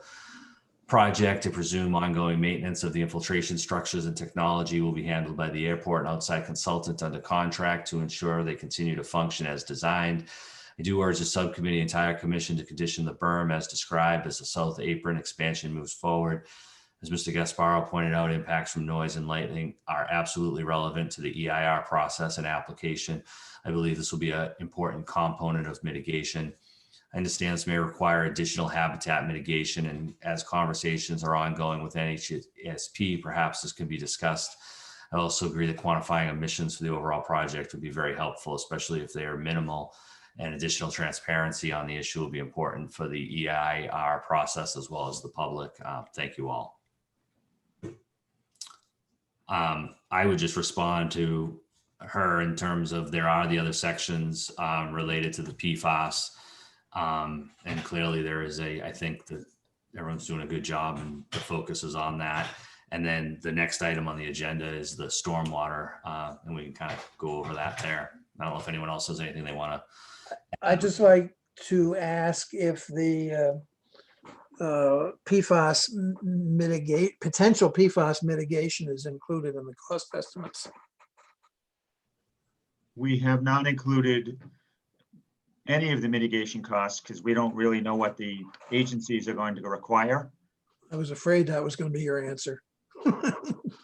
project, to presume ongoing maintenance of the infiltration structures and technology will be handled by the airport and outside consultant under contract to ensure they continue to function as designed. I do urge the subcommittee, entire commission, to condition the berm as described as the south apron expansion moves forward. As Mr. Gasparo pointed out, impacts from noise and lighting are absolutely relevant to the EIR process and application. I believe this will be an important component of mitigation. I understand this may require additional habitat mitigation, and as conversations are ongoing with NHSP, perhaps this can be discussed. I also agree that quantifying emissions for the overall project would be very helpful, especially if they are minimal, and additional transparency on the issue will be important for the EIR process as well as the public. Thank you all. I would just respond to her in terms of there are the other sections related to the PFAS. And clearly there is I think that everyone's doing a good job and the focus is on that. And then the next item on the agenda is the stormwater, and we can kind of go over that there. I don't know if anyone else has anything they want to. I'd just like to ask if the PFAS potential PFAS mitigation is included in the cost estimates. We have not included any of the mitigation costs because we don't really know what the agencies are going to require. I was afraid that was going to be your answer.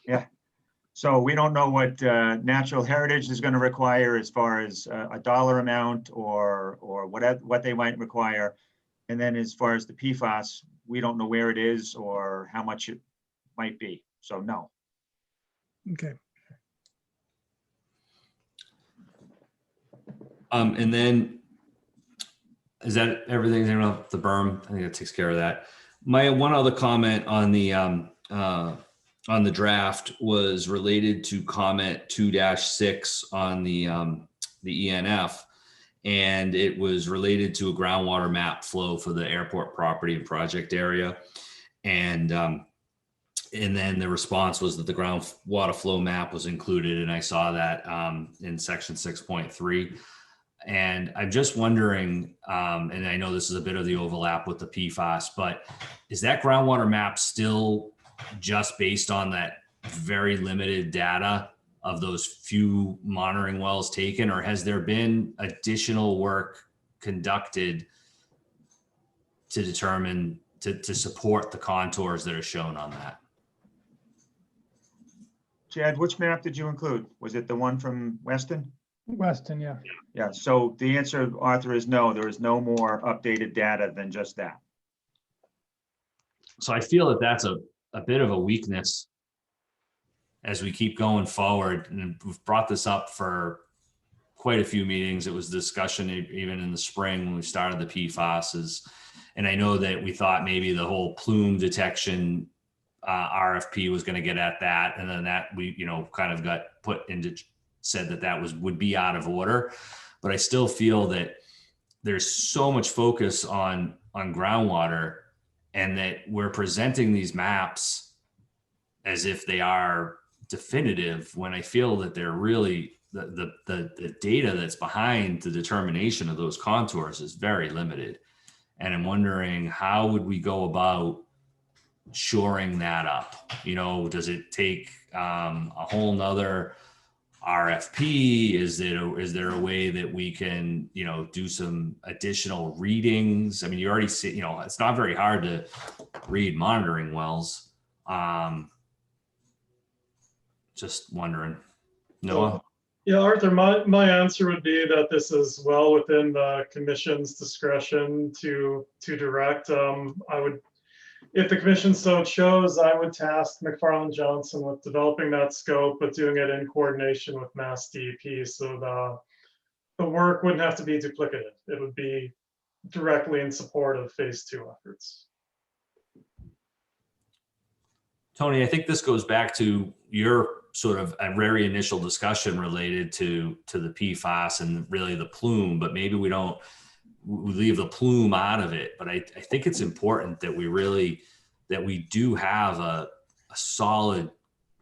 Yeah. So we don't know what natural heritage is going to require as far as a dollar amount or what they might require. And then as far as the PFAS, we don't know where it is or how much it might be. So no. Okay. And then is that everything? The berm, I think that takes care of that. My one other comment on the draft was related to comment 2-6 on the ENF, and it was related to a groundwater map flow for the airport property and project area. And then the response was that the groundwater flow map was included, and I saw that in section 6.3. And I'm just wondering, and I know this is a bit of the overlap with the PFAS, but is that groundwater map still just based on that very limited data of those few monitoring wells taken, or has there been additional work conducted to determine, to support the contours that are shown on that? Chad, which map did you include? Was it the one from Weston? Weston, yeah. Yeah, so the answer, Arthur, is no, there is no more updated data than just that. So I feel that that's a bit of a weakness as we keep going forward. And we've brought this up for quite a few meetings. It was discussion even in the spring when we started the PFAS. And I know that we thought maybe the whole plume detection RFP was going to get at that. And then that we, kind of got put into, said that would be out of order. But I still feel that there's so much focus on groundwater, and that we're presenting these maps as if they are definitive, when I feel that they're really, the data that's behind the determination of those contours is very limited. And I'm wondering, how would we go about shoring that up? Does it take a whole nother RFP? Is there a way that we can, do some additional readings? I mean, you already see, it's not very hard to read monitoring wells. Just wondering. Noah? Yeah, Arthur, my answer would be that this is well within the commission's discretion to direct. I would, if the commission so chose, I would task McFarland Johnson with developing that scope, but doing it in coordination with Mass DEP, so the work wouldn't have to be duplicated. It would be directly in support of phase 2 efforts. Tony, I think this goes back to your sort of a very initial discussion related to the PFAS and really the plume, but maybe we don't we leave the plume out of it. But I think it's important that we do have a solid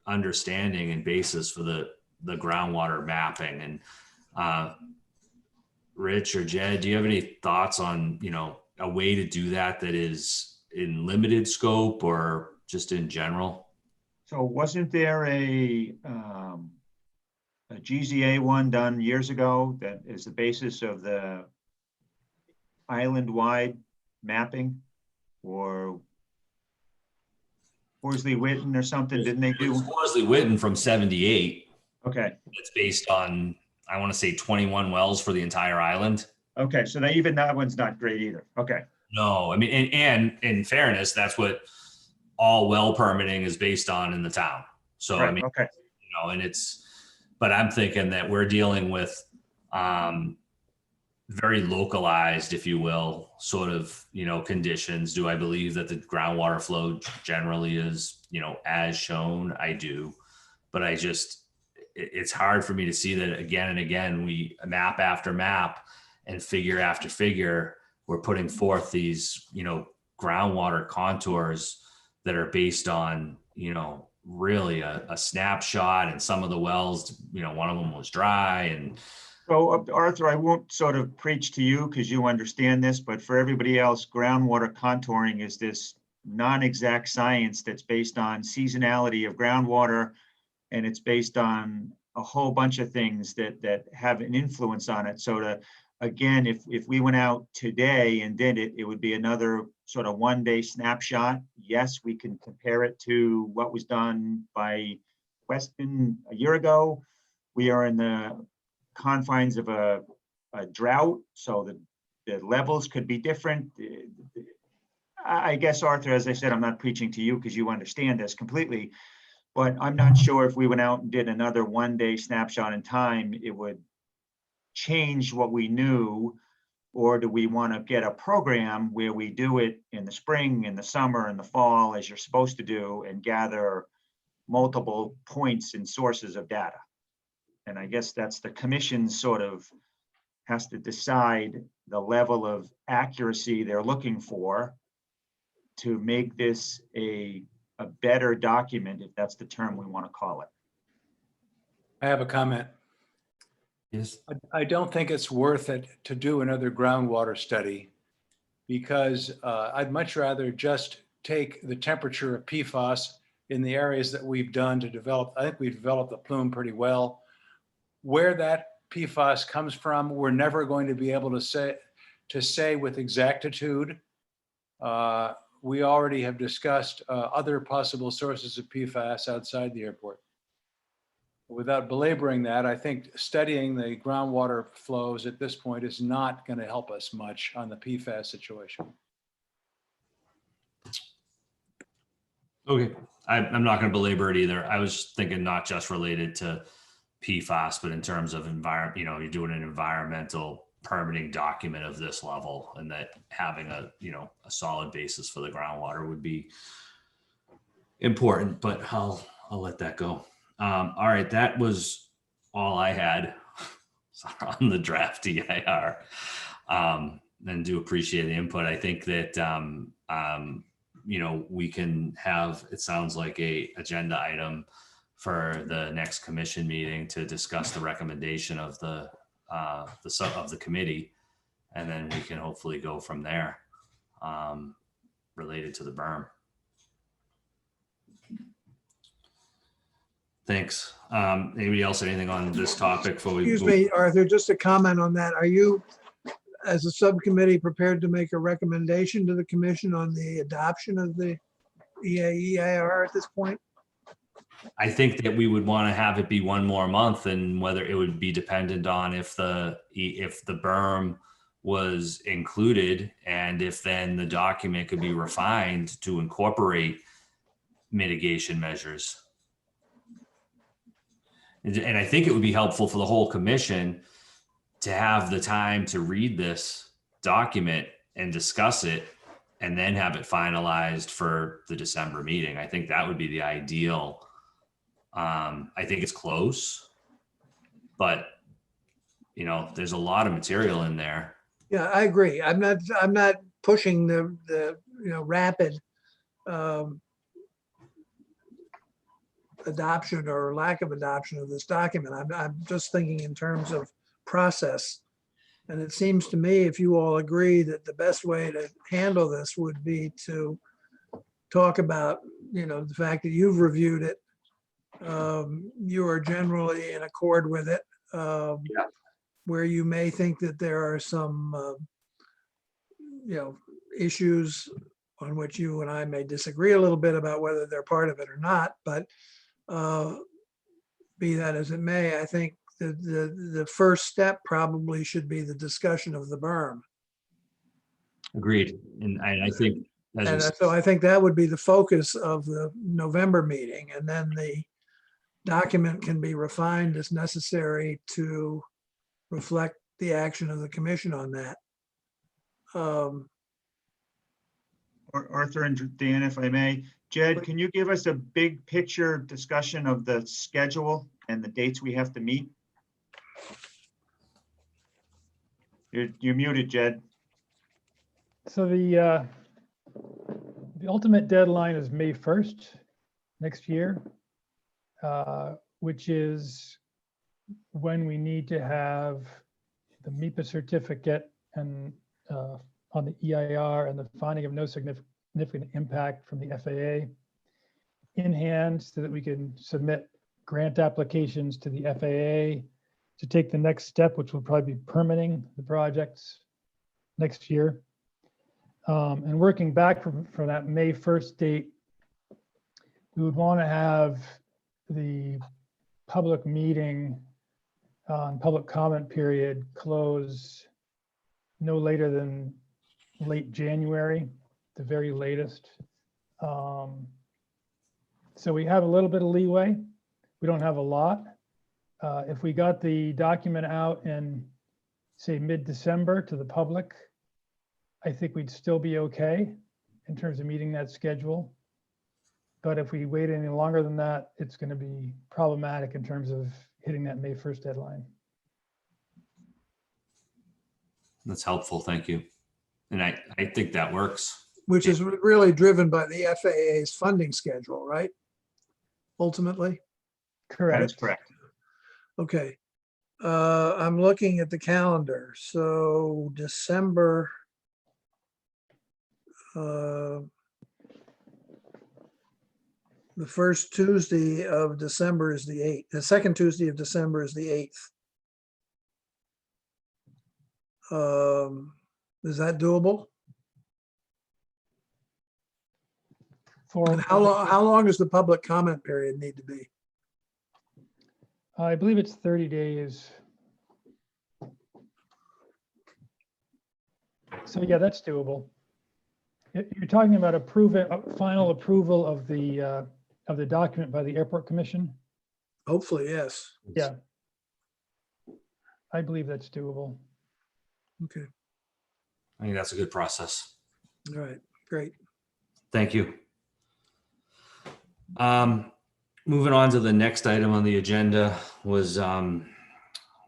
understanding and basis for the groundwater mapping. And Rich or Jed, do you have any thoughts on, a way to do that is in limited scope or just in general? So wasn't there a GZA one done years ago that is the basis of the island-wide mapping? Or Horsley Witten or something, didn't they do? Horsley Witten from 78. Okay, It's based on, I want to say 21 wells for the entire island. okay, so that one's not great either. Okay, No, I mean, and in fairness, that's what all well permitting is based on in the town. So, I right, mean, okay, but I'm thinking that we're dealing with very localized, if you will, sort of, conditions. Do I believe that the groundwater flow generally is, as shown? I do, but it's hard for me to see that again and again, we map after map and figure after figure, we're putting forth these, groundwater contours that are based on, really a snapshot, and some of the wells, one of them was dry. And so Arthur, I won't sort of preach to you because you understand this, but for everybody else, groundwater contouring is this non-exact science that's based on seasonality of groundwater, and it's based on a whole bunch of things that have an influence on it. So again, if we went out today and did it, it would be another sort of one-day snapshot. Yes, we can compare it to what was done by Weston a year ago. We are in the confines of a drought, so the levels could be different. I guess, Arthur, as I said, I'm not preaching to you because you understand this completely, but I'm not sure if we went out and did another one-day snapshot in time, it would change what we knew. Or do we want to get a program where we do it in the spring, in the summer, in the fall, as you're supposed to do, and gather multiple points and sources of data? And I guess that's the commission sort of has to decide the level of accuracy they're looking for to make this a better document, if that's the term we want to call it. I have a comment. yes, I don't think it's worth it to do another groundwater study because I'd much rather just take the temperature of PFAS in the areas that we've done to develop. I think we've developed the plume pretty well. Where that PFAS comes from, we're never going to be able to say with exactitude. We already have discussed other possible sources of PFAS outside the airport. Without belaboring that, I think studying the groundwater flows at this point is not going to help us much on the PFAS situation. okay. I'm not going to belabor it either. I was thinking not just related to PFAS, but in terms of environment, you're doing an environmental permitting document of this level, and that having a solid basis for the groundwater would be important, but I'll let that go. All right, that was all I had on the draft EIR. And do appreciate the input. I think that we can have, it sounds like a agenda item for the next commission meeting to discuss the recommendation of the committee, and then we can hopefully go from there related to the berm. Thanks. Anybody else, anything on this topic before we Excuse move? me, Arthur, just a comment on that. Are you, as a subcommittee, prepared to make a recommendation to the commission on the adoption of the EIR at this point? I think that we would want to have it be one more month, and whether it would be dependent on if the berm was included, and if then the document could be refined to incorporate mitigation measures. And I think it would be helpful for the whole commission to have the time to read this document and discuss it, and then have it finalized for the December meeting. I think that would be the ideal. I think it's close, but there's a lot of material in there. Yeah, I agree. I'm not pushing the, rapid adoption or lack of adoption of this document. I'm just thinking in terms of process. And it seems to me, if you all agree that the best way to handle this would be to talk about, the fact that you've reviewed it. You are generally in accord with it. Yeah. Where you may think that there are some, issues on which you and I may disagree a little bit about whether they're part of it or not, but be that as it may, I think the first step probably should be the discussion of the berm. Agreed. And I think, as we And said, so I think that would be the focus of the November meeting, and then the document can be refined as necessary to reflect the action of the commission on that. Arthur and Dan, if I may, Jed, can you give us a big picture discussion of the schedule and the dates we have to meet? You're muted, Jed. So the ultimate deadline is May 1st next year, which is when we need to have the MIPA certificate and on the EIR and the finding of no significant impact from the FAA in hand so that we can submit grant applications to the FAA to take the next step, which will probably be permitting the projects next year. And working back from that May 1st date, we would want to have the public meeting public comment period close no later than late January, the very latest. So we have a little bit of leeway. We don't have a lot. If we got the document out in, say, mid-December to the public, I think we'd still be okay in terms of meeting that schedule. But if we wait any longer than that, it's going to be problematic in terms of hitting that May 1st deadline. that's helpful. Thank you. And I think that works. Which is really driven by the FAA's funding schedule, right? Ultimately. Correct. That's correct. Okay. I'm looking at the calendar. So December. The first Tuesday of December is the 8th. The second Tuesday of December is the 8th. Is that doable? And how long does the public comment period need to be? I believe it's 30 days. So yeah, that's doable. You're talking about final approval of the document by the Airport Commission? Hopefully, yes. Yeah. I believe that's doable. Okay. I think that's a good process. All right. Great. Thank you. Moving on to the next item on the agenda was, I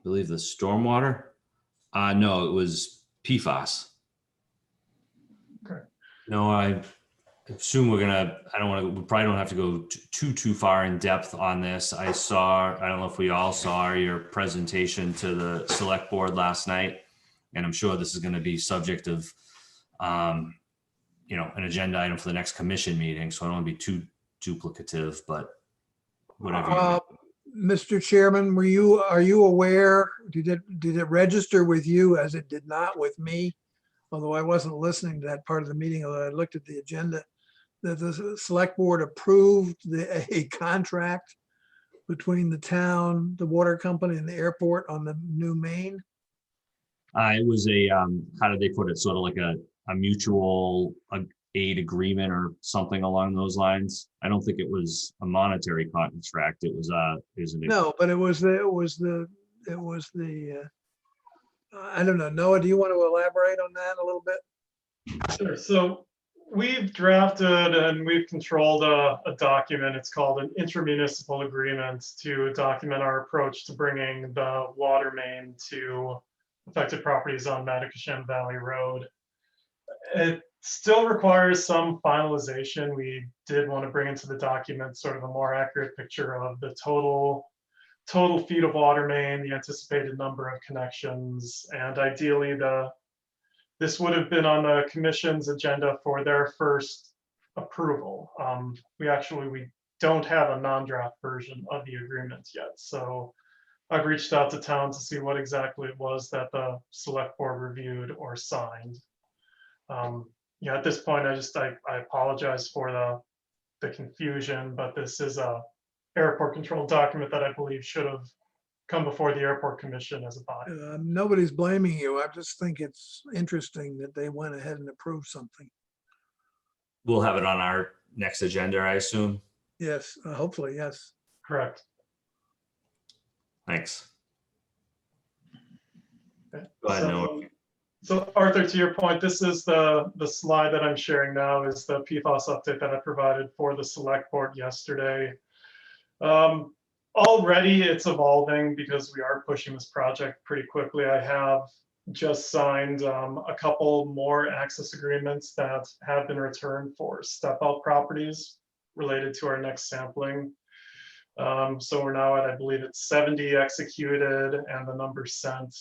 believe, the stormwater. No, it was PFAS. Correct. No, I assume we probably don't have to go too far in depth on this. I don't know if we all saw your presentation to the select board last night, and I'm sure this is going to be subject of, an agenda item for the next commission meeting. So I don't want to be too duplicative, but whatever. Mr. Chairman, are you aware, did it register with you as it did not with me? Although I wasn't listening to that part of the meeting, although I looked at the agenda, that the select board approved a contract between the town, the water company and the airport on the new main? It was a, how did they put it? Sort of like a mutual aid agreement or something along those lines. I don't think it was a monetary contract. It was No, but it was the I don't know. Noah, do you want to elaborate on that a little bit? Sure. So we've drafted and we've controlled a document. It's called an Inter-Municipal Agreement to document our approach to bringing the water main to affected properties on Mitigation Valley Road. It still requires some finalization. We did want to bring into the document sort of a more accurate picture of the total feet of water main, the anticipated number of connections, and ideally this would have been on the commission's agenda for their first approval. We don't have a non-draft version of the agreement yet, so I've reached out to town to see what exactly it was that the select board reviewed or signed. Yeah, at this point, I apologize for the confusion, but this is a airport control document that I believe should have come before the airport commission as a body. Nobody's blaming you. I just think it's interesting that they went ahead and approved something. We'll have it on our next agenda, I assume. Yes, hopefully, yes. Correct. Thanks. Okay. Go ahead, Noah. So Arthur, to your point, this is the slide that I'm sharing now is the PFAS update that I provided for the select board yesterday. Already it's evolving because we are pushing this project pretty quickly. I have just signed a couple more access agreements that have been returned for step out properties related to our next sampling. So we're now at, I believe it's 70 executed, and the number sent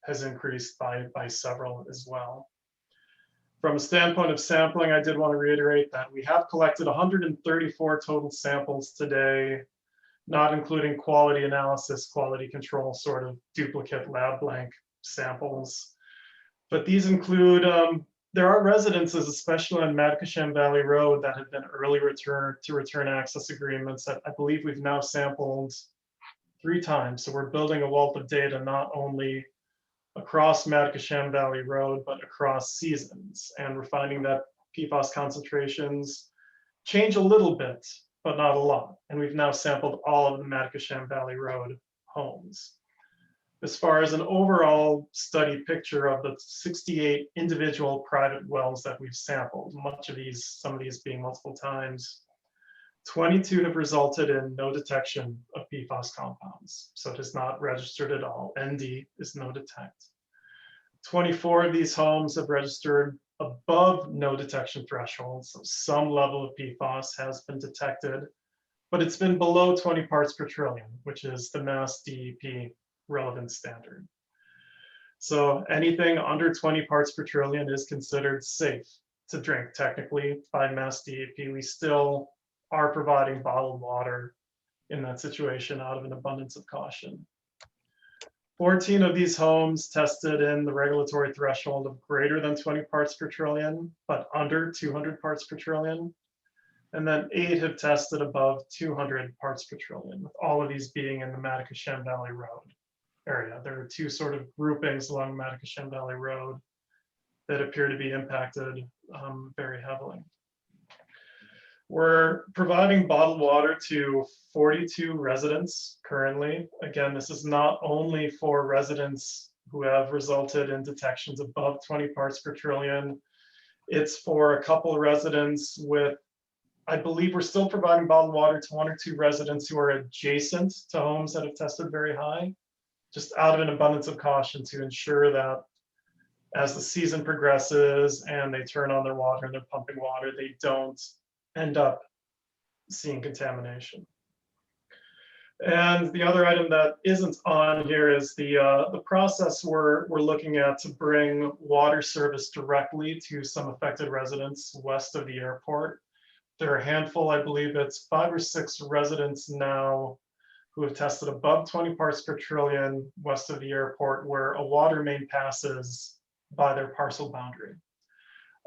has increased by several as well. From a standpoint of sampling, I did want to reiterate that we have collected 134 total samples today, not including quality analysis, quality control, sort of duplicate lab blank samples. But these include, there are residences, especially on Mitigation Valley Road, that have been early return access agreements that I believe we've now sampled 3 times. So we're building a wealth of data, not only across Mitigation Valley Road, but across seasons. And we're finding that PFAS concentrations change a little bit, but not a lot. And we've now sampled all of the Mitigation Valley Road homes. As far as an overall study picture of the 68 individual private wells that we've sampled, some of these being multiple times, 22 have resulted in no detection of PFAS compounds. So it is not registered at all. ND is no detect. 24 of these homes have registered above no detection threshold. So some level of PFAS has been detected, but it's been below 20 parts per trillion, which is the Mass DEP relevant standard. So anything under 20 parts per trillion is considered safe to drink. Technically, by Mass DEP, we still are providing bottled water in that situation out of an abundance of caution. 14 of these homes tested in the regulatory threshold of greater than 20 parts per trillion, but under 200 parts per trillion. And then 8 have tested above 200 parts per trillion, with all of these being in the Mitigation Valley Road area. There are 2 sort of groupings along Mitigation Valley Road that appear to be impacted very heavily. We're providing bottled water to 42 residents currently. Again, this is not only for residents who have resulted in detections above 20 parts per trillion. It's for a couple of residents with, I believe we're still providing bottled water to 1 or 2 residents who are adjacent to homes that have tested very high, just out of an abundance of caution to ensure that as the season progresses and they turn on their water and they're pumping water, they don't end up seeing contamination. And the other item that isn't on here is the process we're looking at to bring water service directly to some affected residents west of the airport. There are a handful, I believe it's 5 or 6 residents now who have tested above 20 parts per trillion west of the airport, where a water main passes by their parcel boundary.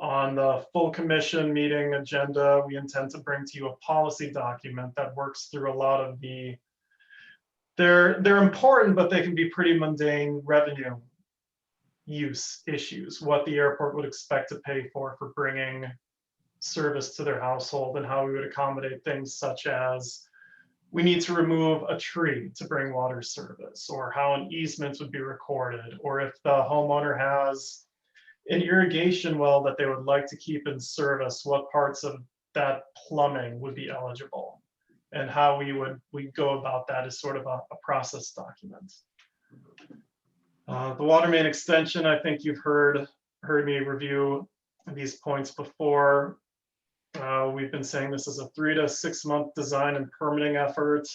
On the full commission meeting agenda, we intend to bring to you a policy document that works through a lot of they're important, but they can be pretty mundane revenue use issues, what the airport would expect to pay for bringing service to their household, and how we would accommodate things such as we need to remove a tree to bring water service, or how an easement would be recorded, or if the homeowner has an irrigation well that they would like to keep in service, what parts of that plumbing would be eligible, and how we go about that as sort of a process document. The water main extension, I think you've heard me review these points before. We've been saying this is a 3 to 6 month design and permitting effort.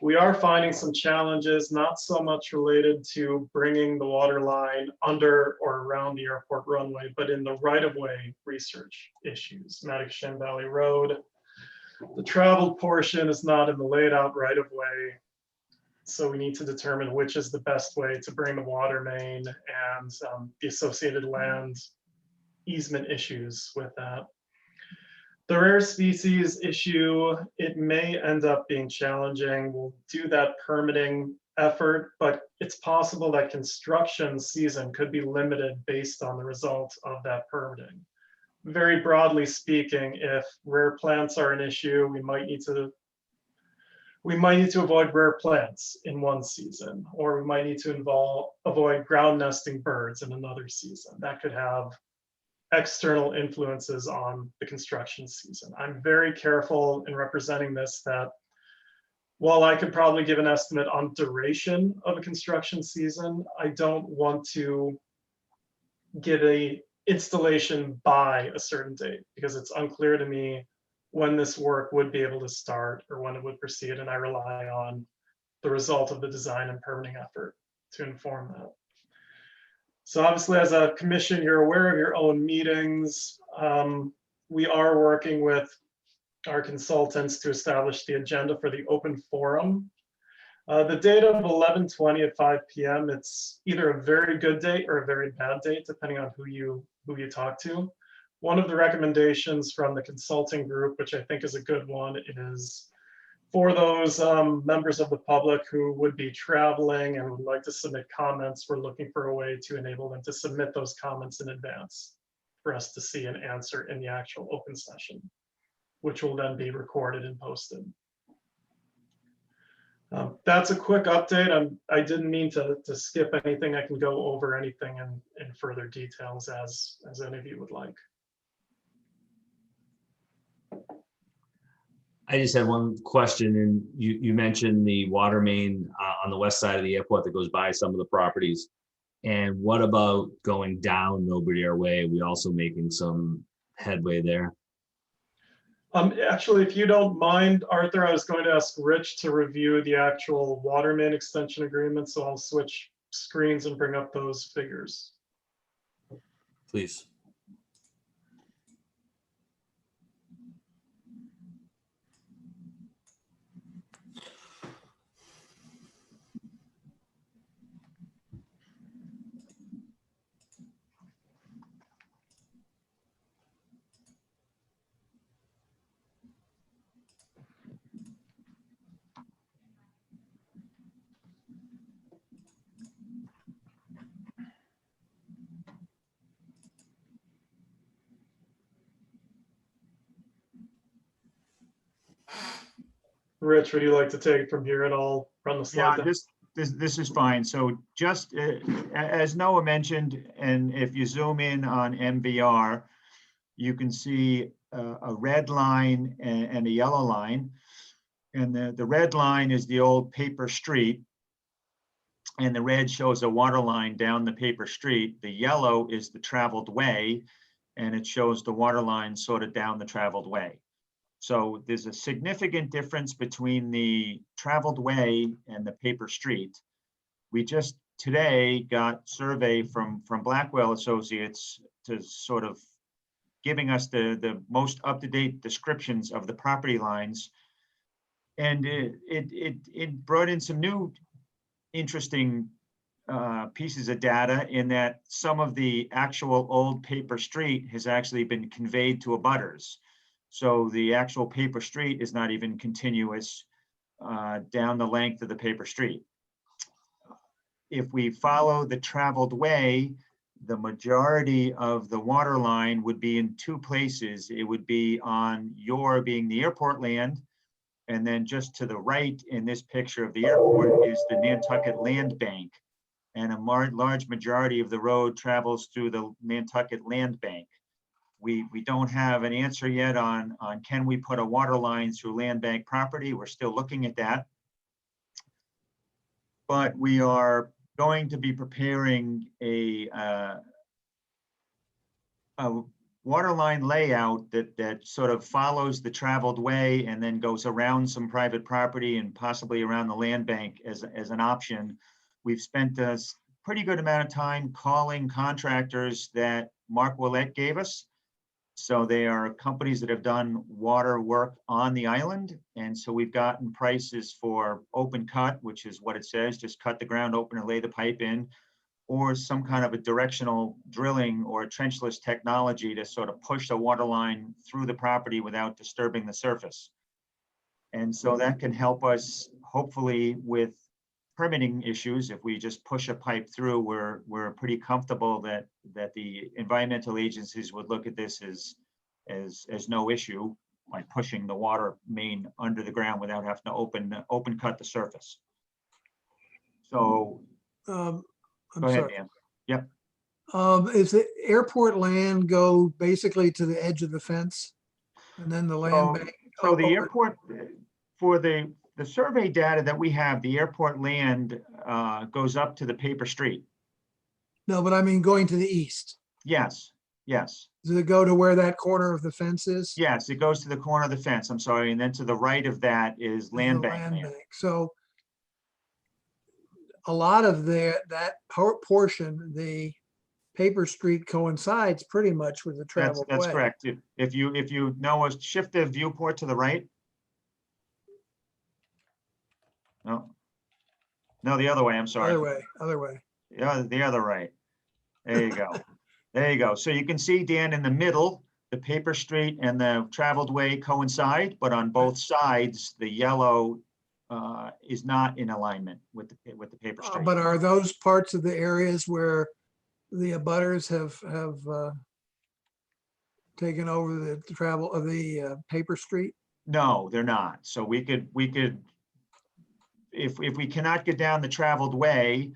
We are finding some challenges, not so much related to bringing the water line under or around the airport runway, but in the right-of-way research issues. Mitigation Valley Road, the traveled portion is not in the laid out right-of-way. So we need to determine which is the best way to bring the water main and the associated land easement issues with that. The rare species issue, it may end up being challenging. We'll do that permitting effort, but it's possible that construction season could be limited based on the result of that permitting. Very broadly speaking, if rare plants are an issue, we might need to avoid rare plants in one season, or we might need to avoid ground nesting birds in another season. That could have external influences on the construction season. I'm very careful in representing this that while I could probably give an estimate on duration of a construction season, I don't want to give a installation by a certain date because it's unclear to me when this work would be able to start or when it would proceed, and I rely on the result of the design and permitting effort to inform that. So obviously, as a commission, you're aware of your own meetings. We are working with our consultants to establish the agenda for the open forum. The date of 11/20 at 5 p.m., it's either a very good date or a very bad date, depending on who you talk to. One of the recommendations from the consulting group, which I think is a good one, is for those members of the public who would be traveling and would like to submit comments, we're looking for a way to enable them to submit those comments in advance for us to see and answer in the actual open session, which will then be recorded and posted. That's a quick update. I didn't mean to skip anything. I can go over anything in further details as any of you would like. I just had one question, and you mentioned the water main on the west side of the airport that goes by some of the properties. And what about going down Nobody Our Way? Are we also making some headway there? Actually, if you don't mind, Arthur, I was going to ask Rich to review the actual water main extension agreement, so I'll switch screens and bring up those figures. Please. Rich, would you like to take it from here and I'll run the slide? Yeah, this is fine. So just as Noah mentioned, and if you zoom in on MVR, you can see a red line and a yellow line. And the red line is the old paper street. And the red shows a water line down the paper street. The yellow is the traveled way, and it shows the water line sort of down the traveled way. So there's a significant difference between the traveled way and the paper street. We just today got survey from Blackwell Associates to sort of giving us the most up-to-date descriptions of the property lines. And it brought in some new interesting pieces of data in that some of the actual old paper street has actually been conveyed to abutters. So the actual paper street is not even continuous down the length of the paper street. If we follow the traveled way, the majority of the water line would be in two places. It would be on your being the airport land, and then just to the right in this picture of the airport is the Nantucket Land Bank. And a large majority of the road travels through the Nantucket Land Bank. We don't have an answer yet on can we put a water line through land bank property. We're still looking at that. But we are going to be preparing a water line layout that sort of follows the traveled way and then goes around some private property and possibly around the land bank as an option. We've spent a pretty good amount of time calling contractors that Mark Willett gave us. So they are companies that have done water work on the island. And so we've gotten prices for open cut, which is what it says, just cut the ground open and lay the pipe in, or some kind of a directional drilling or trenchless technology to sort of push the water line through the property without disturbing the surface. And so that can help us hopefully with permitting issues. If we just push a pipe through, we're pretty comfortable that the environmental agencies would look at this as no issue by pushing the water main under the ground without having to open cut the surface. So I'm go ahead, sorry. Dan. Yep. Is the airport land go basically to the edge of the fence? And then the land bank? So the over- airport, for the survey data that we have, the airport land goes up to the paper street. No, but I mean, going to the east. Yes, yes, Does it go to where that corner of the fence is? yes, it goes to the corner of the fence, I'm sorry, and then to the right of that is Is the land bank land land. bank. So a lot of that portion, the paper street coincides pretty much with the travel That's way. correct. If you know, shift the viewport to the right. No, the other way, I'm sorry. Other way. Yeah, the other right. There you go. There you go. So you can see, Dan, in the middle, the paper street and the traveled way coincide, but on both sides, the yellow is not in alignment with the paper street. But are those parts of the areas where the abutters have taken over the travel of the paper street? No, they're not. So we could, if we cannot get down the traveled way,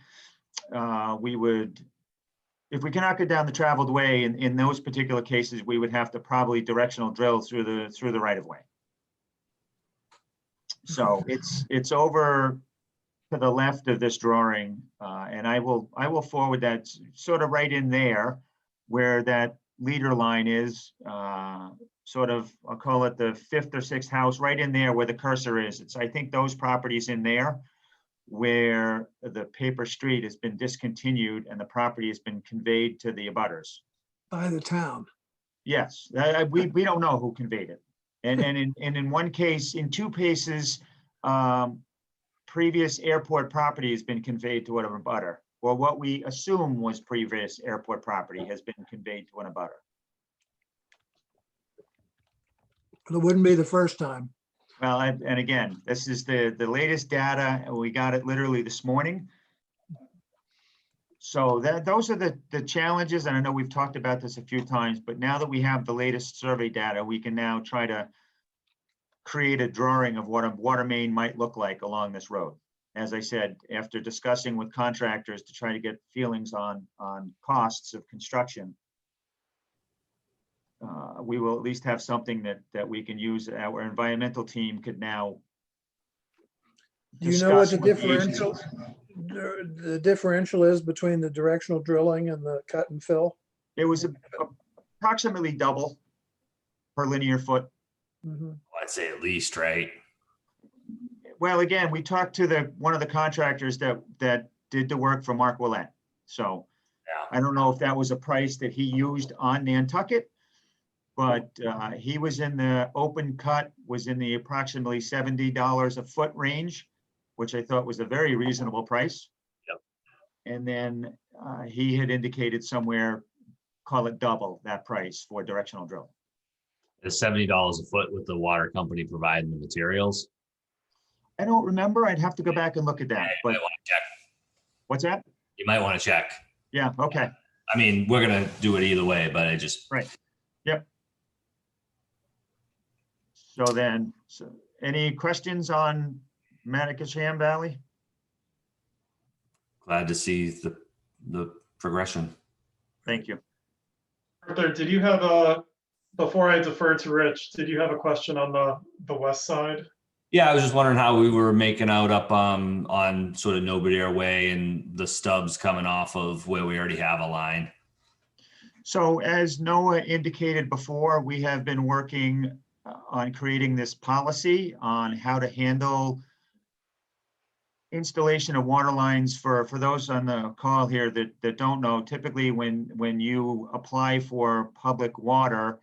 if we cannot get down the traveled way in those particular cases, we would have to probably directional drill through the right of way. So it's over to the left of this drawing, and I will forward that sort of right in there where that leader line is, sort of, I'll call it the 5th or 6th house, right in there where the cursor is. I think those properties in there where the paper street has been discontinued and the property has been conveyed to the abutters. By the town. Yes, we don't know who conveyed it. And in one case, in 2 cases, previous airport property has been conveyed to an abutter, or what we assume was previous airport property has been conveyed to an abutter. It wouldn't be the first time. Well, and again, this is the latest data, and we got it literally this morning. So those are the challenges, and I know we've talked about this a few times, but now that we have the latest survey data, we can now try to create a drawing of what a water main might look like along this road. As I said, after discussing with contractors to try to get feelings on costs of construction, we will at least have something that we can use. Our environmental team could now. Do you know what the discuss with differential, agencies. the differential is between the directional drilling and the cut and fill? It was approximately double per linear foot. Mhm. I'd say at least, right? Well, again, we talked to one of the contractors that did the work for Mark Willett. So Yeah. I don't know if that was a price that he used on Nantucket, but he was in the open cut, was in the approximately $70 a foot range, which I thought was a very reasonable price. Yep. And then he had indicated somewhere, call it double that price for directional drill. It's $70 a foot with the water company providing the materials. I don't remember. I'd have to go back and look at that, You but might want to check. what's that? You might want to check. Yeah, okay. I mean, we're gonna do it either way, but I just. Right. Yep. So any questions on Mitigation Valley? Glad to see the progression. Thank you. Arthur, did you have before I defer to Rich, did you have a question on the west side? Yeah, I was just wondering how we were making out up on sort of Nobodere Way and the stubs coming off of where we already have a line. So as Noah indicated before, we have been working on creating this policy on how to handle installation of water lines. For those on the call here that don't know, typically when you apply for public water,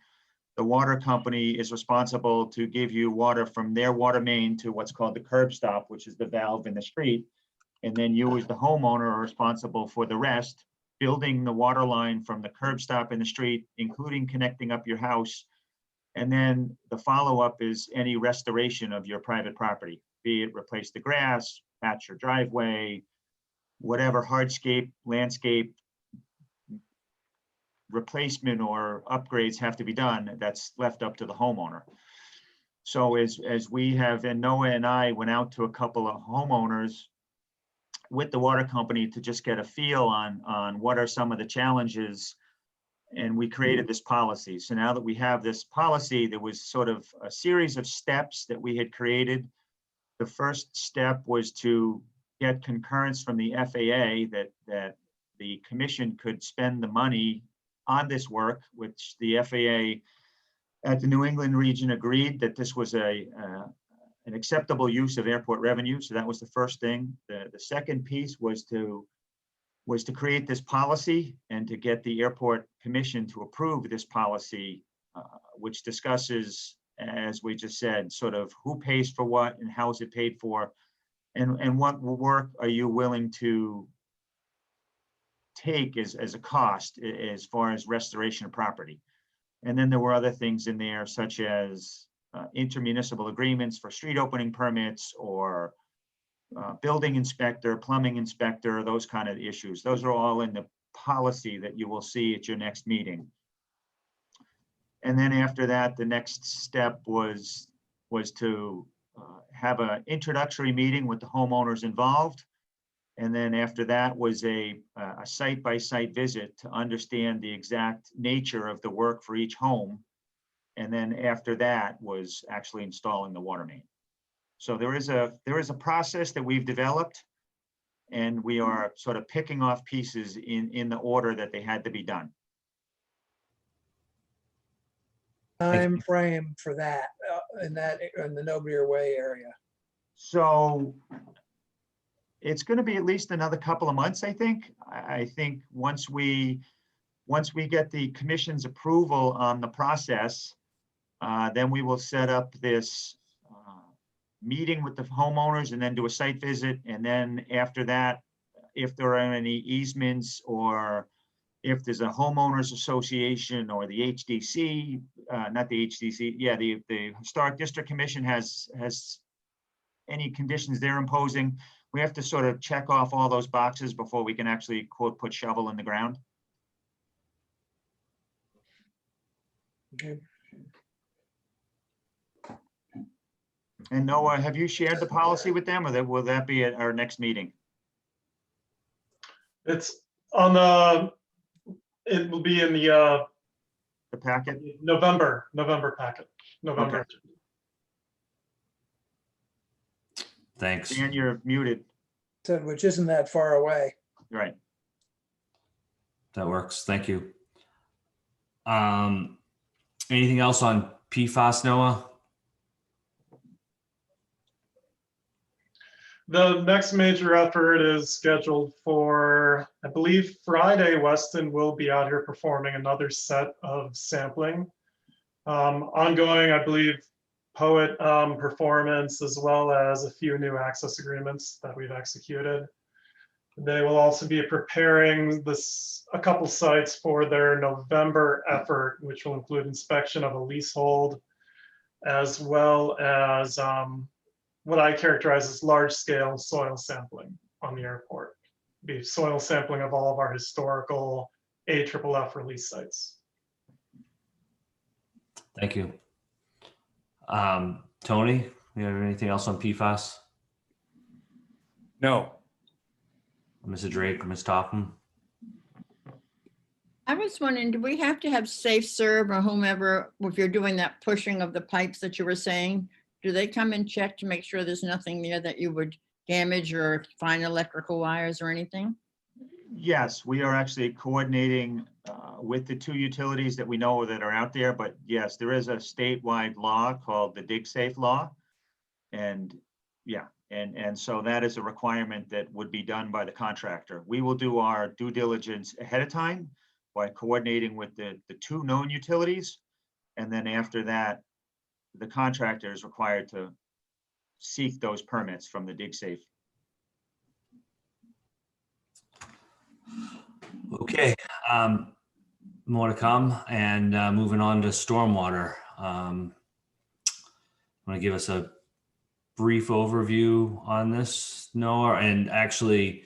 the water company is responsible to give you water from their water main to what's called the curb stop, which is the valve in the street. And then you as the homeowner are responsible for the rest, building the water line from the curb stop in the street, including connecting up your house. And then the follow-up is any restoration of your private property, be it replace the grass, patch your driveway, whatever hardscape, landscape replacement or upgrades have to be done, that's left up to the homeowner. So as we have, and Noah and I went out to a couple of homeowners with the water company to just get a feel on what are some of the challenges. And we created this policy. So now that we have this policy, there was sort of a series of steps that we had created. The first step was to get concurrence from the FAA that the commission could spend the money on this work, which the FAA at the New England region agreed that this was an acceptable use of airport revenue. So that was the first thing. The second piece was to create this policy and to get the airport commission to approve this policy, which discusses, as we just said, sort of who pays for what and how is it paid for, and what work are you willing to take as a cost as far as restoration of property. And then there were other things in there, such as inter-municipal agreements for street opening permits or building inspector, plumbing inspector, those kind of issues. Those are all in the policy that you will see at your next meeting. And then after that, the next step was to have an introductory meeting with the homeowners involved. And then after that was a site-by-site visit to understand the exact nature of the work for each home. And then after that was actually installing the water main. So there is a process that we've developed, and we are sort of picking off pieces in the order that they had to be done. Time frame for that, in the Nobodere Way area? So it's going to be at least another couple of months, I think. I think once we get the commission's approval on the process, then we will set up this meeting with the homeowners and then do a site visit. And then after that, if there are any easements or if there's a homeowners association or the HDC, not the HDC, yeah, the Historic District Commission has any conditions they're imposing, we have to sort of check off all those boxes before we can actually, quote, put shovel in the ground. Okay. And Noah, have you shared the policy with them, or will that be at our next meeting? It's on the, it will be in the packet? November packet, November. Okay. Thanks. Dan, you're muted. Said, which isn't that far away. Right. That works. Thank you. Anything else on PFAS, Noah? The next major effort is scheduled for, I believe, Friday. Weston will be out here performing another set of sampling. Ongoing, I believe, poet performance, as well as a few new access agreements that we've executed. They will also be preparing a couple sites for their November effort, which will include inspection of a leasehold, as well as what I characterize as large-scale soil sampling on the airport. Be soil sampling of all of our historical AFFF release sites. Thank you. Tony, you have anything else on PFAS? No. Mr. Drake, Ms. Topham? I was wondering, do we have to have Safe Serve or whomever, if you're doing that pushing of the pipes that you were saying, do they come and check to make sure there's nothing there that you would damage or find electrical wires or anything? Yes, we are actually coordinating with the 2 utilities that we know that are out there, but yes, there is a statewide law called the Dig Safe Law. And yeah, and so that is a requirement that would be done by the contractor. We will do our due diligence ahead of time by coordinating with the 2 known utilities. And then after that, the contractor is required to seek those permits from the Dig Safe. Okay, more to come, and moving on to stormwater. Want to give us a brief overview on this, Noah? And actually,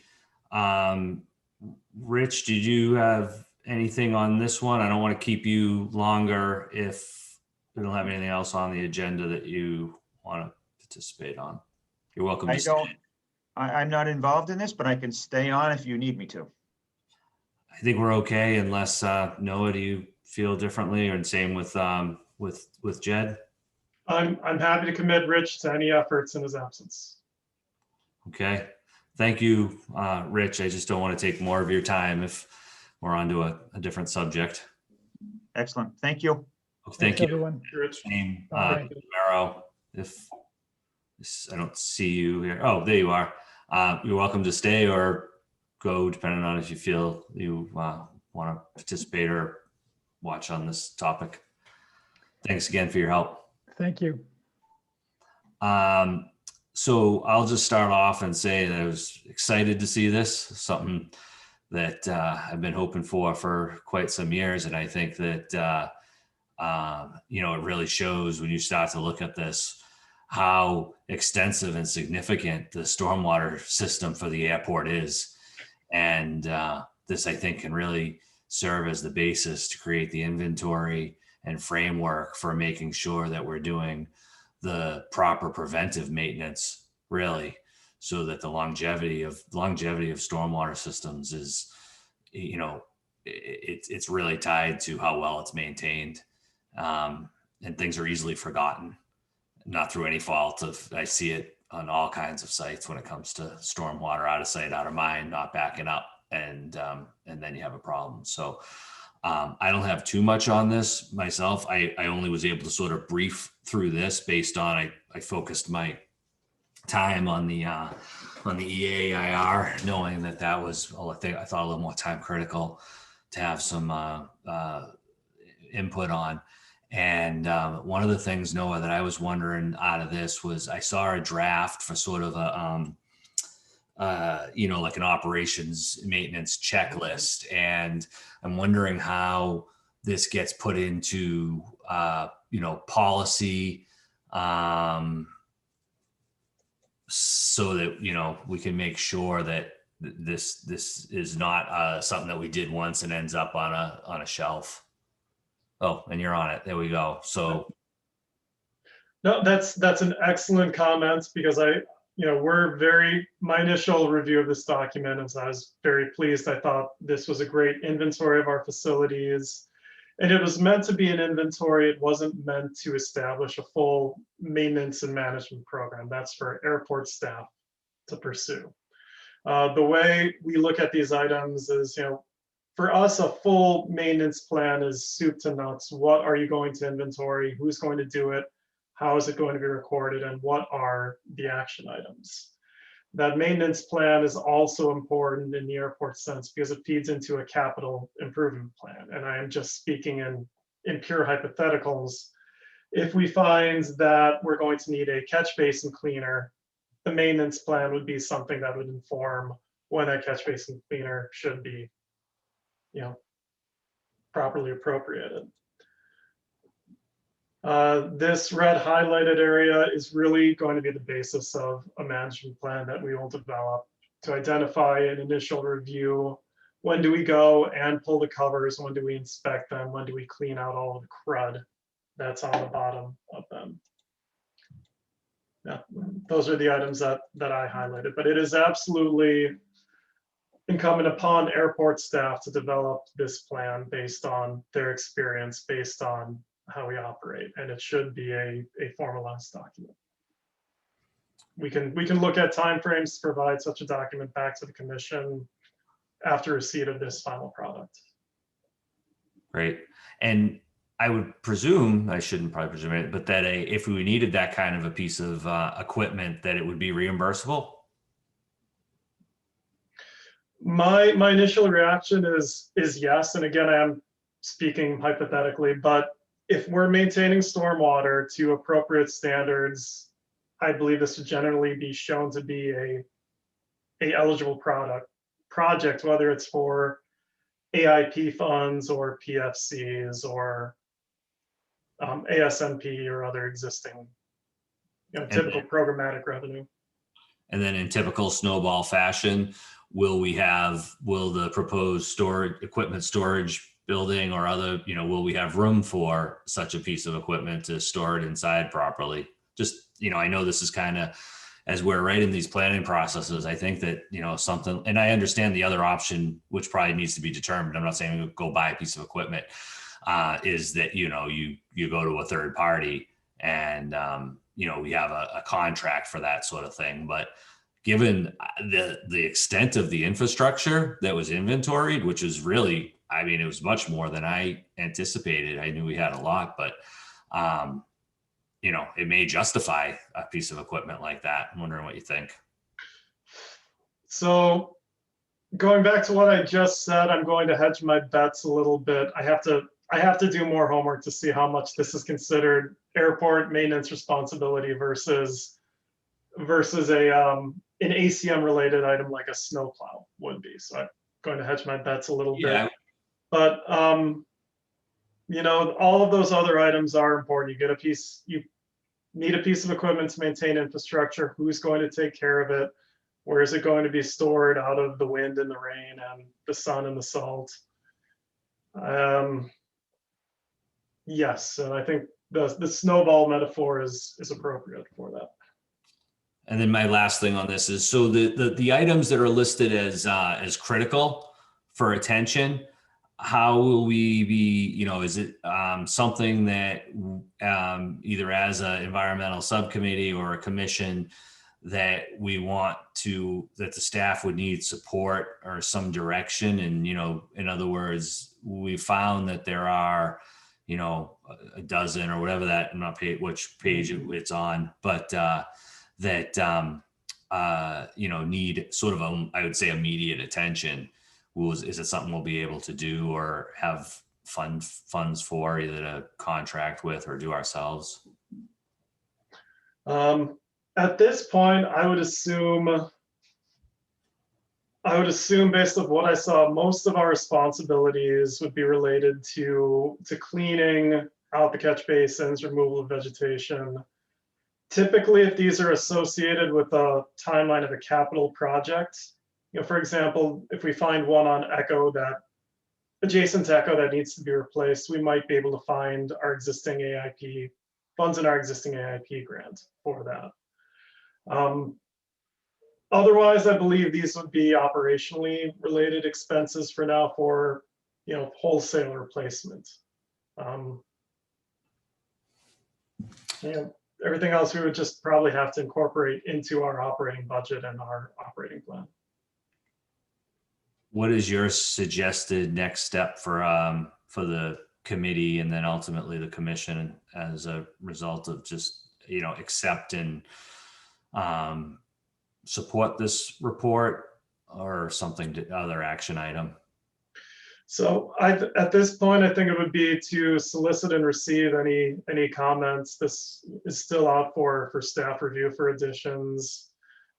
Rich, did you have anything on this one? I don't want to keep you longer if we don't have anything else on the agenda that you want to participate on. You're welcome to stay. I'm not involved in this, but I can stay on if you need me to. I think we're okay, unless Noah, do you feel differently? And same with Jed. I'm happy to commit Rich to any efforts in his absence. Okay, thank you, Rich. I just don't want to take more of your time if we're on to a different subject. Excellent. Thank you. Thank Thanks, you. everyone. Rich. Same, Bye. Marrow. If I don't see you here, oh, there you are. You're welcome to stay or go, depending on if you feel you want to participate or watch on this topic. Thanks again for your help. Thank you. So I'll just start off and say that I was excited to see this, something that I've been hoping for quite some years. And I think that, it really shows when you start to look at this, how extensive and significant the stormwater system for the airport is. And this, I think, can really serve as the basis to create the inventory and framework for making sure that we're doing the proper preventive maintenance, really, so that the longevity of stormwater systems is, it's really tied to how well it's maintained, and things are easily forgotten, not through any fault of. I see it on all kinds of sites when it comes to stormwater, out of sight, out of mind, not backing up, and then you have a problem. So I don't have too much on this myself. I only was able to sort of brief through this based on I focused my time on the EAIR, knowing that was I thought a little more time critical to have some input on. And one of the things, Noah, that I was wondering out of this was I saw a draft for sort of a like an operations maintenance checklist, and I'm wondering how this gets put into policy, so that we can make sure that this is not something that we did once and ends up on a shelf. Oh, and you're on it. There we go. So No, that's an excellent comment, because my initial review of this document is I was very pleased. I thought this was a great inventory of our facilities, and it was meant to be an inventory. It wasn't meant to establish a full maintenance and management program. That's for airport staff to pursue. The way we look at these items is, for us, a full maintenance plan is soup to nuts. What are you going to inventory? Who's going to do it? How is it going to be recorded? And what are the action items? That maintenance plan is also important in the airport sense, because it feeds into a capital improvement plan. And I am just speaking in pure hypotheticals. If we find that we're going to need a catch basin cleaner, the maintenance plan would be something that would inform when that catch basin cleaner should be properly appropriated. This red highlighted area is really going to be the basis of a management plan that we will develop to identify an initial review. When do we go and pull the covers? When do we inspect them? When do we clean out all of the crud that's on the bottom of them? Yeah, those are the items that I highlighted, but it is absolutely incumbent upon airport staff to develop this plan based on their experience, based on how we operate, and it should be a formalized document. we can look at timeframes to provide such a document back to the commission after receipt of this final product. Great. And I would presume, I shouldn't probably presume it, but that if we needed that kind of a piece of equipment, that it would be reimbursable? My initial reaction is yes, and again, I am speaking hypothetically, but if we're maintaining stormwater to appropriate standards, I believe this would generally be shown to be a eligible project, whether it's for AIP funds or PFCs or ASMP or other existing, typical programmatic revenue. And then in typical snowball fashion, will the proposed equipment storage building or other, will we have room for such a piece of equipment to store it inside properly? Just, I know this is kind of, as we're right in these planning processes, I think that, something, and I understand the other option, which probably needs to be determined. I'm not saying go buy a piece of equipment, is that, you go to a third party and, we have a contract for that sort of thing. But given the extent of the infrastructure that was inventoried, which is really, it was much more than I anticipated. I knew we had a lot, but, it may justify a piece of equipment like that. I'm wondering what you think. So going back to what I just said, I'm going to hedge my bets a little bit. I have to do more homework to see how much this is considered airport maintenance responsibility versus an ACM related item like a snowplow would be. So I'm going to hedge my bets a little bit. But all of those other items are important. You need a piece of equipment to maintain infrastructure. Who's going to take care of it? Where is it going to be stored out of the wind and the rain and the sun and the salt? Yes, and I think the snowball metaphor is appropriate for that. And then my last thing on this is, so the items that are listed as critical for attention, how will we be, is it something that either as an environmental subcommittee or a commission that we want that the staff would need support or some direction? And, in other words, we found that there are, a dozen or whatever that, I'm not paid which page it's on, but that, need sort of, I would say, immediate attention. Is it something we'll be able to do or have funds for, either to contract with or do ourselves? At this point, I would assume based on what I saw, most of our responsibilities would be related to cleaning out the catch basins, removal of vegetation. Typically, if these are associated with a timeline of a capital project, for example, if we find one on Echo adjacent to Echo that needs to be replaced, we might be able to find our existing AIP funds in our existing AIP grant for that. Otherwise, I believe these would be operationally related expenses for now for, wholesale replacement. Everything else we would just probably have to incorporate into our operating budget and our operating plan. What is your suggested next step for the committee and then ultimately the commission as a result of just, accept and support this report or other action item? So at this point, I think it would be to solicit and receive any comments. This is still out for staff review for additions.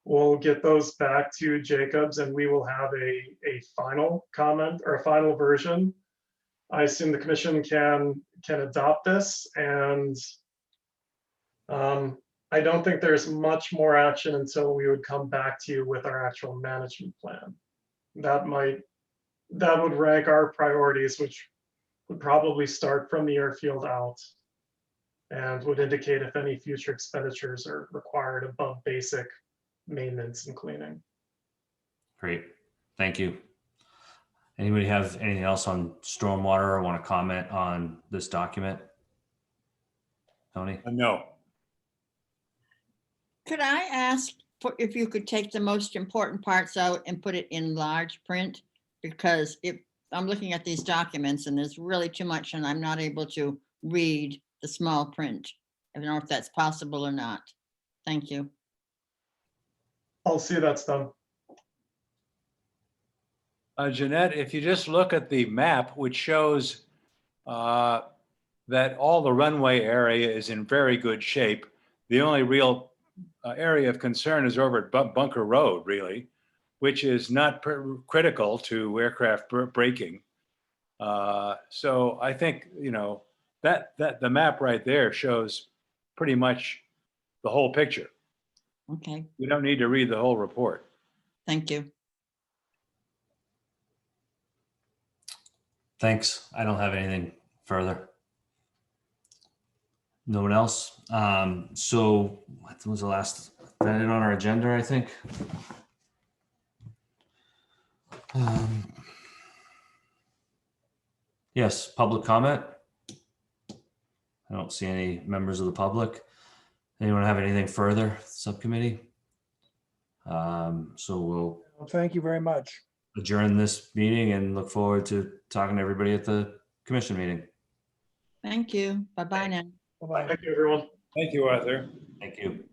We'll get those back to Jacobs and we will have a final comment or a final version. I assume the commission can adopt this, and I don't think there's much more action until we would come back to you with our actual management plan. That would rank our priorities, which would probably start from the airfield out and would indicate if any future expenditures are required above basic maintenance and cleaning. Great, thank you. Anybody have anything else on stormwater or want to comment on this document? Tony? No. Could I ask if you could take the most important parts out and put it in large print? Because if I'm looking at these documents and there's really too much and I'm not able to read the small print. I don't know if that's possible or not. Thank you. I'll see that's done. Jeanette, if you just look at the map, which shows that all the runway area is in very good shape. The only real area of concern is over at Bunker Road, really, which is not critical to aircraft braking. So I think, you know, that the map right there shows pretty much the whole picture. Okay, You don't need to read the whole report. thank you. Thanks. I don't have anything further. No one else? So what was the last, that it on our agenda, I think? Yes, public comment. I don't see any members of the public. Anyone have anything further, subcommittee? So we'll Well, thank you very much. adjourn this meeting and look forward to talking to everybody at the commission meeting. Thank you. Bye-bye now. Bye-bye. Thank you, everyone. Thank you, Arthur. Thank you.